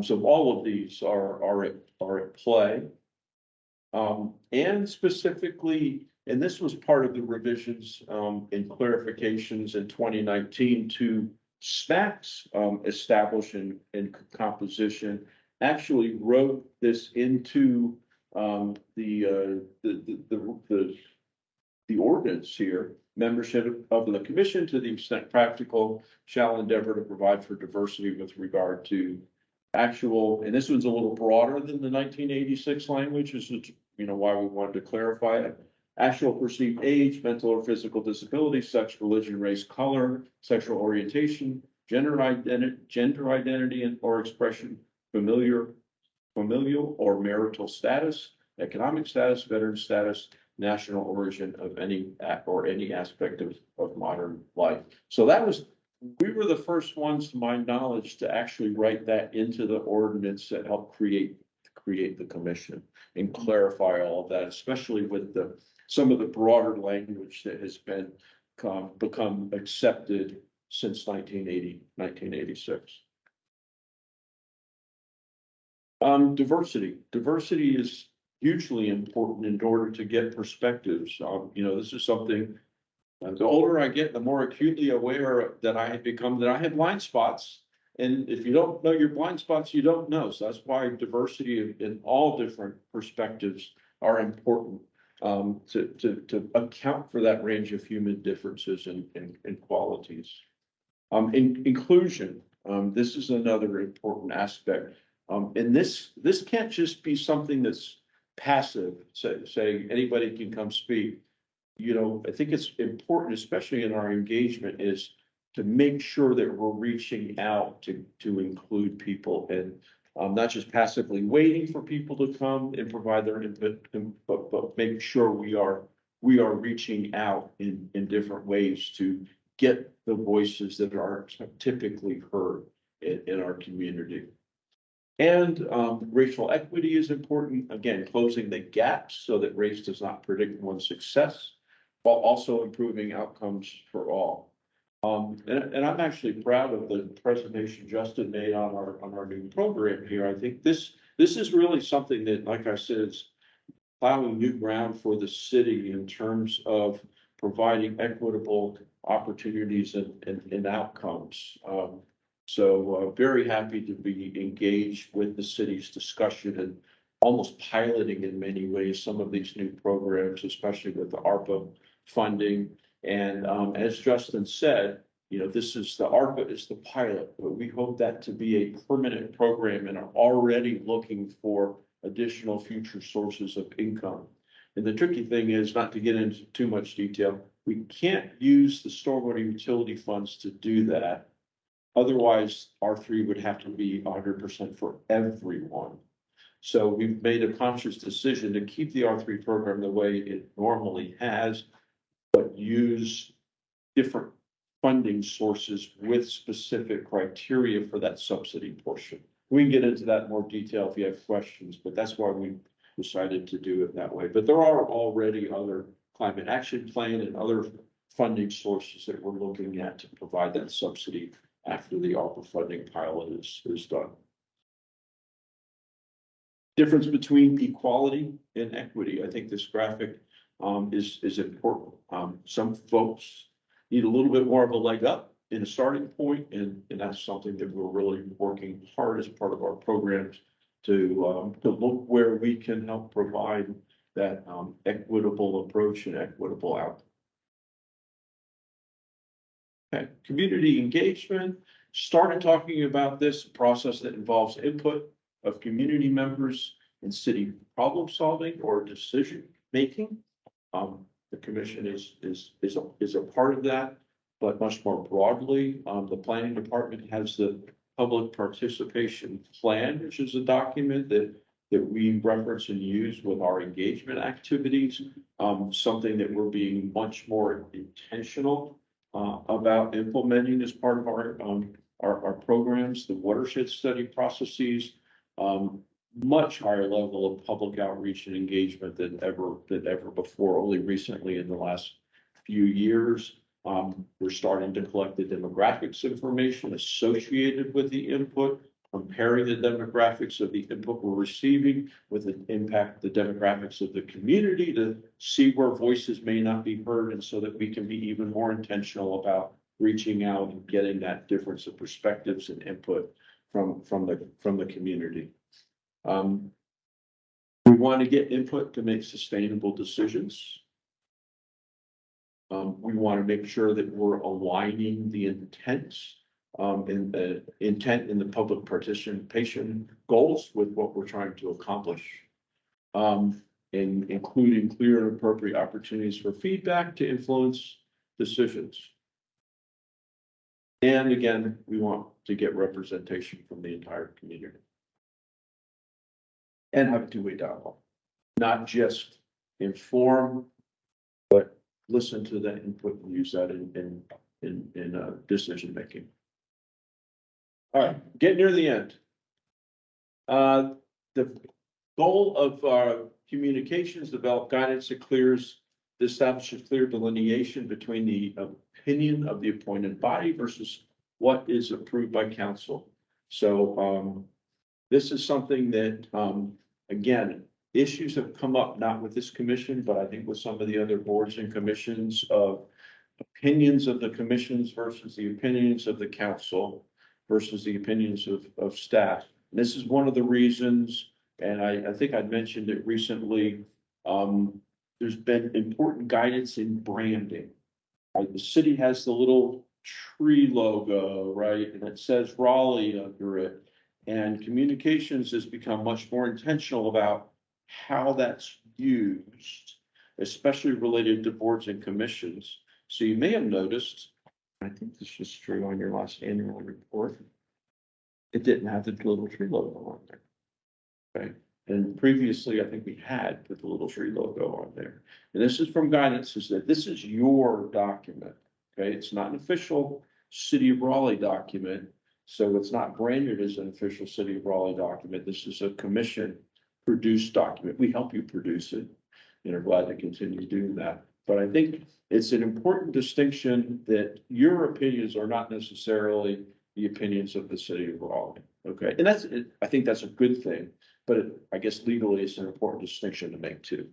B: So all of these are at play. And specifically, and this was part of the revisions and clarifications in 2019 to SNAC's establishment and composition, actually wrote this into the ordinance here. Membership of the commission, to the extent practical, shall endeavor to provide for diversity with regard to actual, and this one's a little broader than the 1986 language, is why we wanted to clarify it. Actual perceived age, mental or physical disability, sex, religion, race, color, sexual orientation, gender identity and or expression, familial or marital status, economic status, veteran status, national origin of any aspect of modern life. So we were the first ones, to my knowledge, to actually write that into the ordinance that helped create the commission and clarify all of that, especially with some of the broader language that has become accepted since 1986. Diversity is hugely important in order to get perspectives. This is something, the older I get, the more acutely aware that I have become that I have blind spots. And if you don't know your blind spots, you don't know. So that's why diversity in all different perspectives are important to account for that range of human differences and qualities. Inclusion, this is another important aspect. And this can't just be something that's passive, say anybody can come speak. I think it's important, especially in our engagement, is to make sure that we're reaching out to include people and not just passively waiting for people to come and provide their input, but make sure we are reaching out in different ways to get the voices that are typically heard in our community. And racial equity is important. Again, closing the gaps so that race does not predict one's success, while also improving outcomes for all. And I'm actually proud of the presentation Justin made on our new program here. I think this is really something that, like I said, is plowing new ground for the city in terms of providing equitable opportunities and outcomes. So very happy to be engaged with the city's discussion and almost piloting in many ways some of these new programs, especially with the ARPA funding. And as Justin said, this is the ARPA is the pilot, but we hope that to be a permanent program and are already looking for additional future sources of income. And the tricky thing is, not to get into too much detail, we can't use the stormwater utility funds to do that. Otherwise, R3 would have to be 100% for everyone. So we've made a conscious decision to keep the R3 program the way it normally has, but use different funding sources with specific criteria for that subsidy portion. We can get into that in more detail if you have questions, but that's why we decided to do it that way. But there are already other climate action plan and other funding sources that we're looking at to provide that subsidy after the ARPA funding pilot is done. Difference between equality and equity. I think this graphic is important. Some folks need a little bit more of a leg up in a starting point, and that's something that we're really working hard as part of our programs to look where we can help provide that equitable approach and equitable outcome. Okay, community engagement. Started talking about this process that involves input of community members in city problem solving or decision making. The commission is a part of that, but much more broadly, the planning department has the public participation plan, which is a document that we reference and use with our engagement activities. Something that we're being much more intentional about implementing as part of our programs, the watershed study processes, much higher level of public outreach and engagement than ever before. Only recently in the last few years, we're starting to collect the demographics information associated with the input, comparing the demographics of the input we're receiving with the impact, the demographics of the community, to see where voices may not be heard, and so that we can be even more intentional about reaching out and getting that difference of perspectives and input from the community. We want to get input to make sustainable decisions. We want to make sure that we're aligning the intent in the public participation goals with what we're trying to accomplish. And including clear and appropriate opportunities for feedback to influence decisions. And again, we want to get representation from the entire community. And have a two-way dialogue, not just inform, but listen to that input and use that in decision making. All right, getting near the end. The goal of our communications, develop guidance that establishes clear delineation between the opinion of the appointed body versus what is approved by council. So this is something that, again, issues have come up, not with this commission, but I think with some of the other boards and commissions, of opinions of the commissions versus the opinions of the council versus the opinions of staff. And this is one of the reasons, and I think I mentioned it recently, there's been important guidance in branding. Right? The city has the little tree logo, right? And it says Raleigh under it. And communications has become much more intentional about how that's used, especially related to boards and commissions. So you may have noticed, I think this was true on your last annual report, it didn't have the little tree logo on there. Okay. And previously, I think we had put the little tree logo on there. And this is from guidance, is that this is your document. Okay. It's not an official City of Raleigh document. So it's not branded as an official City of Raleigh document. This is a commission produced document. We help you produce it and are glad to continue doing that. But I think it's an important distinction that your opinions are not necessarily the opinions of the City of Raleigh. Okay. And I think that's a good thing, but I guess legally it's an important distinction to make too.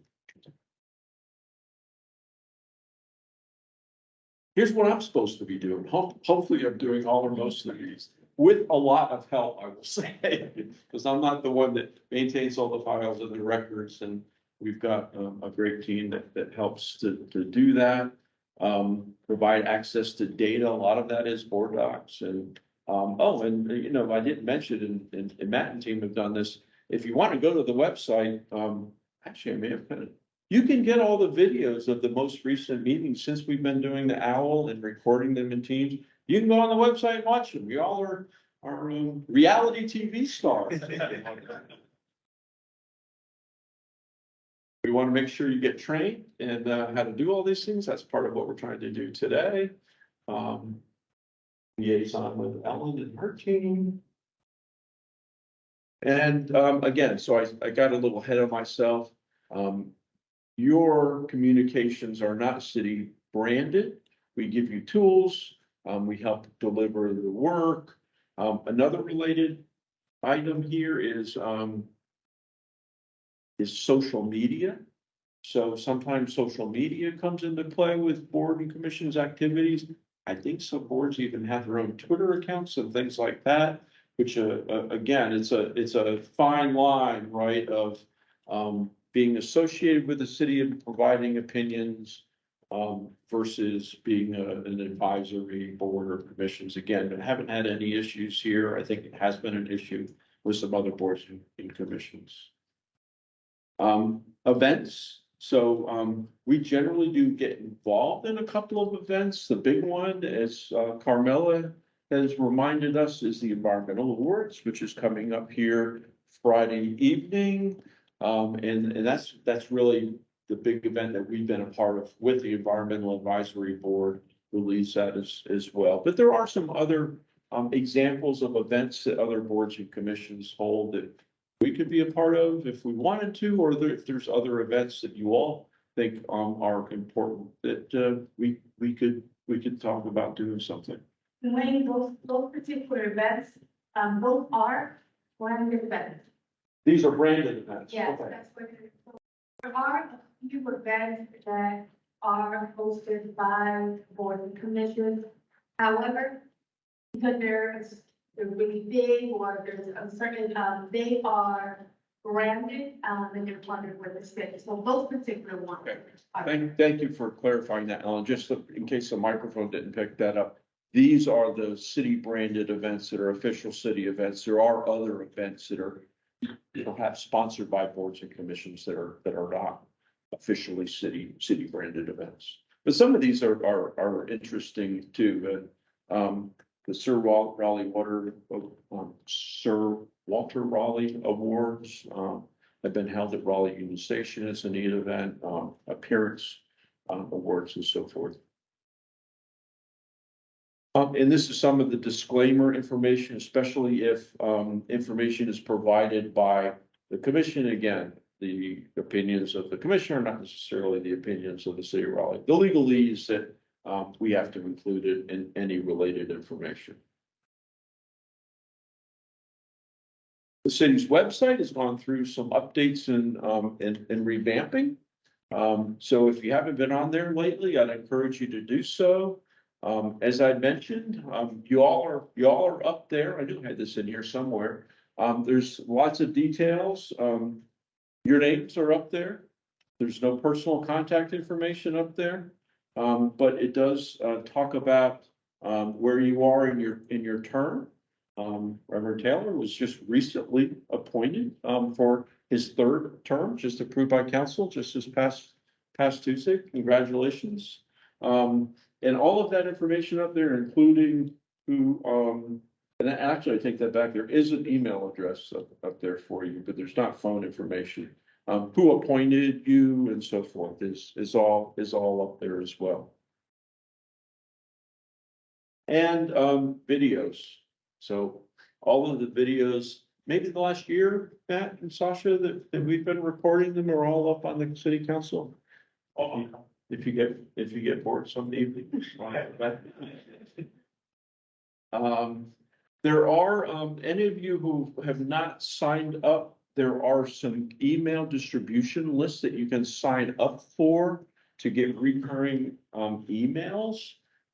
B: Here's what I'm supposed to be doing. Hopefully I'm doing all or most of these with a lot of help, I will say, because I'm not the one that maintains all the files and the records, and we've got a great team that helps to do that. provide access to data. A lot of that is board docs and, I didn't mention, and Matt and team have done this. If you want to go to the website, actually, I may have kind of, you can get all the videos of the most recent meetings since we've been doing the OWL and recording them in Teams. You can go on the website and watch them. We all are reality TV stars. We want to make sure you get trained and how to do all these things. That's part of what we're trying to do today. Liaison with Ellen and her team. And again, so I got a little ahead of myself. Your communications are not city branded. We give you tools. We help deliver the work. Another related item here is social media. So sometimes social media comes into play with board and commissions activities. I think some boards even have their own Twitter accounts and things like that, which again, it's a fine line, right, of being associated with the city and providing opinions versus being an advisory board or commissions. Again, I haven't had any issues here. I think it has been an issue with some other boards and commissions. Events. So we generally do get involved in a couple of events. The big one, as Carmela has reminded us, is the Environmental Awards, which is coming up here Friday evening. And that's really the big event that we've been a part of with the Environmental Advisory Board. We'll lead that as well. But there are some other examples of events that other boards and commissions hold that we could be a part of if we wanted to, or if there's other events that you all think are important that we could talk about doing something.
I: When those particular events, both are branded events.
B: These are branded events.
I: Yes,
B: Okay.
I: that's what it is. There are a few events that are hosted by boards and commissions. However, because they're really big or there's a certain, they are branded, and they're partnered with the state. So those particular ones.
B: Okay. Thank you for clarifying that, Ellen. Just in case the microphone didn't pick that up. These are the city branded events that are official city events. There are other events that are perhaps sponsored by boards and commissions that are not officially city branded events. But some of these are interesting too. The Sir Raleigh Water, Sir Walter Raleigh Awards have been held at Raleigh Union Station. It's a neat event, appearance awards and so forth. And this is some of the disclaimer information, especially if information is provided by the commission. Again, the opinions of the commissioner, not necessarily the opinions of the city of Raleigh. The legalese that we have to include it in any related information. The city's website has gone through some updates and revamping. So if you haven't been on there lately, I'd encourage you to do so. As I mentioned, you all are up there. I knew I had this in here somewhere. There's lots of details. Your names are up there. There's no personal contact information up there. But it does talk about where you are in your term. Reverend Taylor was just recently appointed for his third term, just approved by council just this past Tuesday. Congratulations. And all of that information up there, including who, and actually I take that back. There is an email address up there for you, but there's not phone information. Who appointed you and so forth is all up there as well. And videos. So all of the videos, maybe the last year, Matt and Sasha, that we've been recording them are all up on the city council. If you get bored some evening. There are any of you who have not signed up, there are some email distribution lists that you can sign up for to get recurring emails.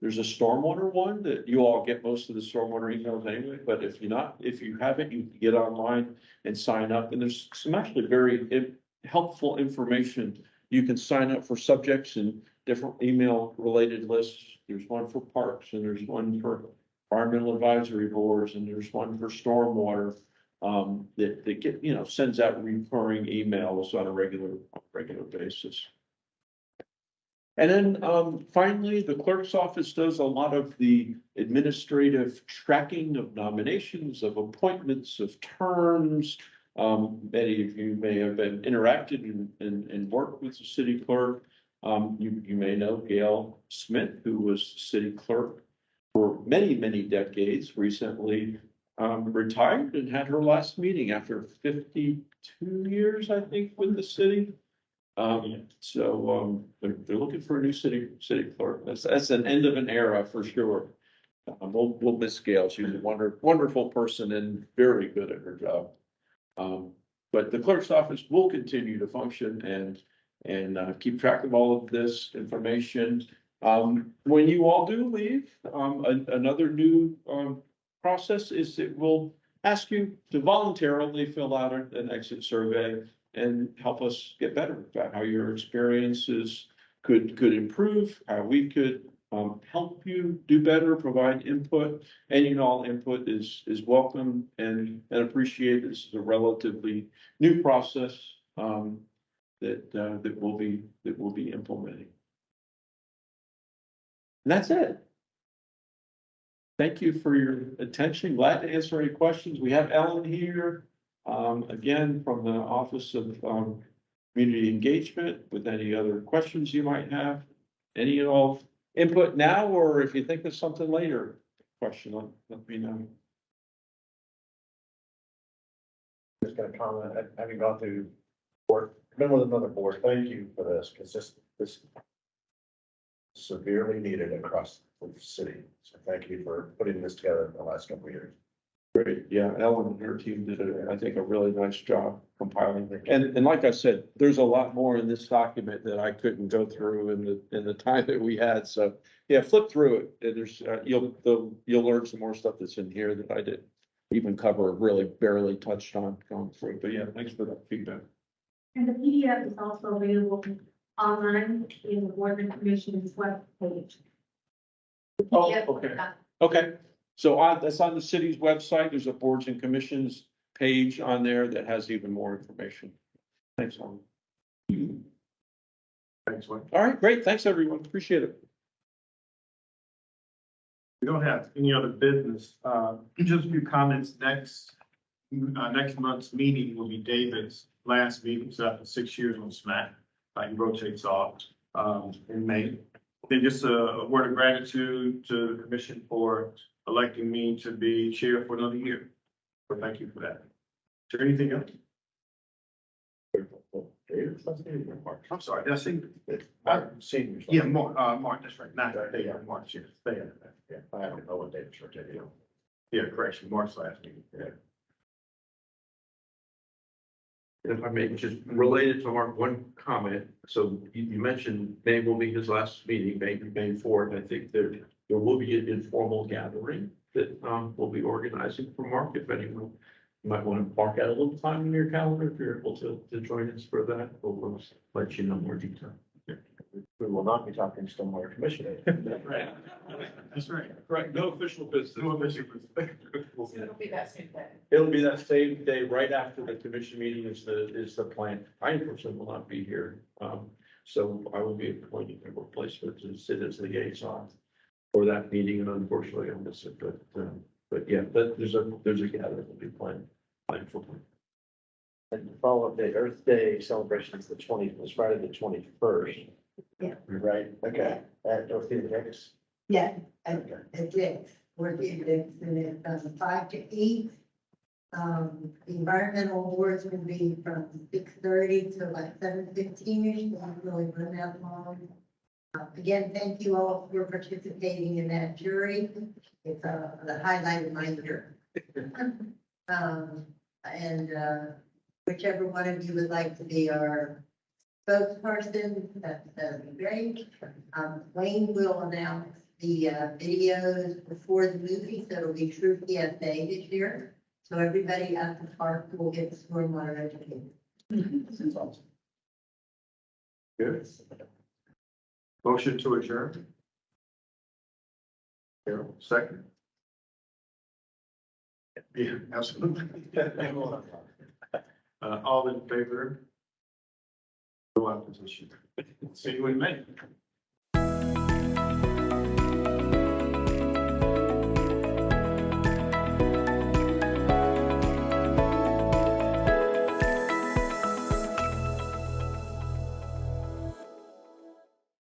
B: There's a stormwater one that you all get most of the stormwater emails anyway, but if you haven't, you can get online and sign up. And there's some actually very helpful information. You can sign up for subjects and different email related lists. There's one for parks and there's one for environmental advisory boards and there's one for stormwater. That get, sends out recurring emails on a regular basis. And then, finally, the clerk's office does a lot of the administrative tracking of nominations, of appointments, of terms. Many of you may have been interacted and worked with the city clerk. You may know Gail Smith, who was city clerk for many decades, recently retired and had her last meeting after 52 years, I think, with the city. They're looking for a new city clerk. That's an end of an era for sure. We'll miss Gail. She's a wonderful person and very good at her job. But the clerk's office will continue to function and keep track of all of this information. When you all do leave, another new process is it will ask you to voluntarily fill out an exit survey and help us get better about how your experiences could improve, how we could help you do better, provide input. And all input is welcome and appreciated. This is a relatively new process that we'll be implementing. And that's it. Thank you for your attention. Glad to answer any questions. We have Ellen here, again, from the Office of Community Engagement with any other questions you might have. Any and all input now, or if you think of something later, question, let me know.
H: Just gonna comment, having gone through board, been with another board, thank you for this, because this severely needed across the city. So thank you for putting this together in the last couple of years.
B: Great, yeah, Ellen and her team did, I think, a really nice job compiling it. And like I said, there's a lot more in this document that I couldn't go through in the time that we had. So yeah, flip through it. There's you'll learn some more stuff that's in here that I didn't even cover, really barely touched on going through. But yeah, thanks for that feedback.
I: And the PDF is also available online in the Board and Commission's web page.
B: Oh,
I: PDF,
B: okay. Okay, so that's on the city's website. There's a boards and commissions page on there that has even more information. Thanks, Alan.
A: Thanks, Wayne.
B: All right, great. Thanks, everyone. Appreciate it.
A: We don't have any other business. Just a few comments. Next month's meeting will be David's last meeting, so after 6 years on SMAC, he rotates off in May. Then just a word of gratitude to the commission for electing me to be chair for another year. So thank you for that. Is there anything else? I'm sorry, did I say?
H: Seniors.
A: Yeah, Mark, that's right. Not that day, March, yes.
H: Yeah, I don't know what David's rotating.
A: Yeah, correction, March last meeting. Yeah.
B: If I may, just related to Mark, one comment. So you mentioned May will be his last meeting, May 4th. I think there will be an informal gathering that we'll be organizing for Mark. If anyone, you might want to mark out a little time in your calendar if you're able to join us for that. We'll let you know more detail.
H: We will not be talking Stormwater Commission.
A: Right. That's right.
B: Correct. No official business.
A: No official business.
D: It'll be that same day.
B: It'll be that same day, right after the commission meeting is the plan. I unfortunately will not be here. So I will be appointing a replacement to sit as liaison for that meeting, and unfortunately I'll miss it, but yeah, there's a gathering that will be planned for.
H: And the follow-up day, Earth Day celebration is was Friday the 21st.
J: Yeah.
H: Right, okay, at Dorothea Dix.
J: Yeah, at Dick's, we're Dick's, and it's 5 to 8. The environmental awards will be from 6:30 to like 7:15ish, so I'm really run that long. Again, thank you all for participating in that jury. It's the highlight of my year. Whichever one of you would like to be our spokesperson, that'd be great. Wayne will announce the videos before the movie, so it'll be true PSA this year. So everybody at the park will get stormwater education.
H: This is awesome. Good.
A: Motion to adjourn. Carol, second. Yeah, absolutely. All in favor? No opposition. See you in May.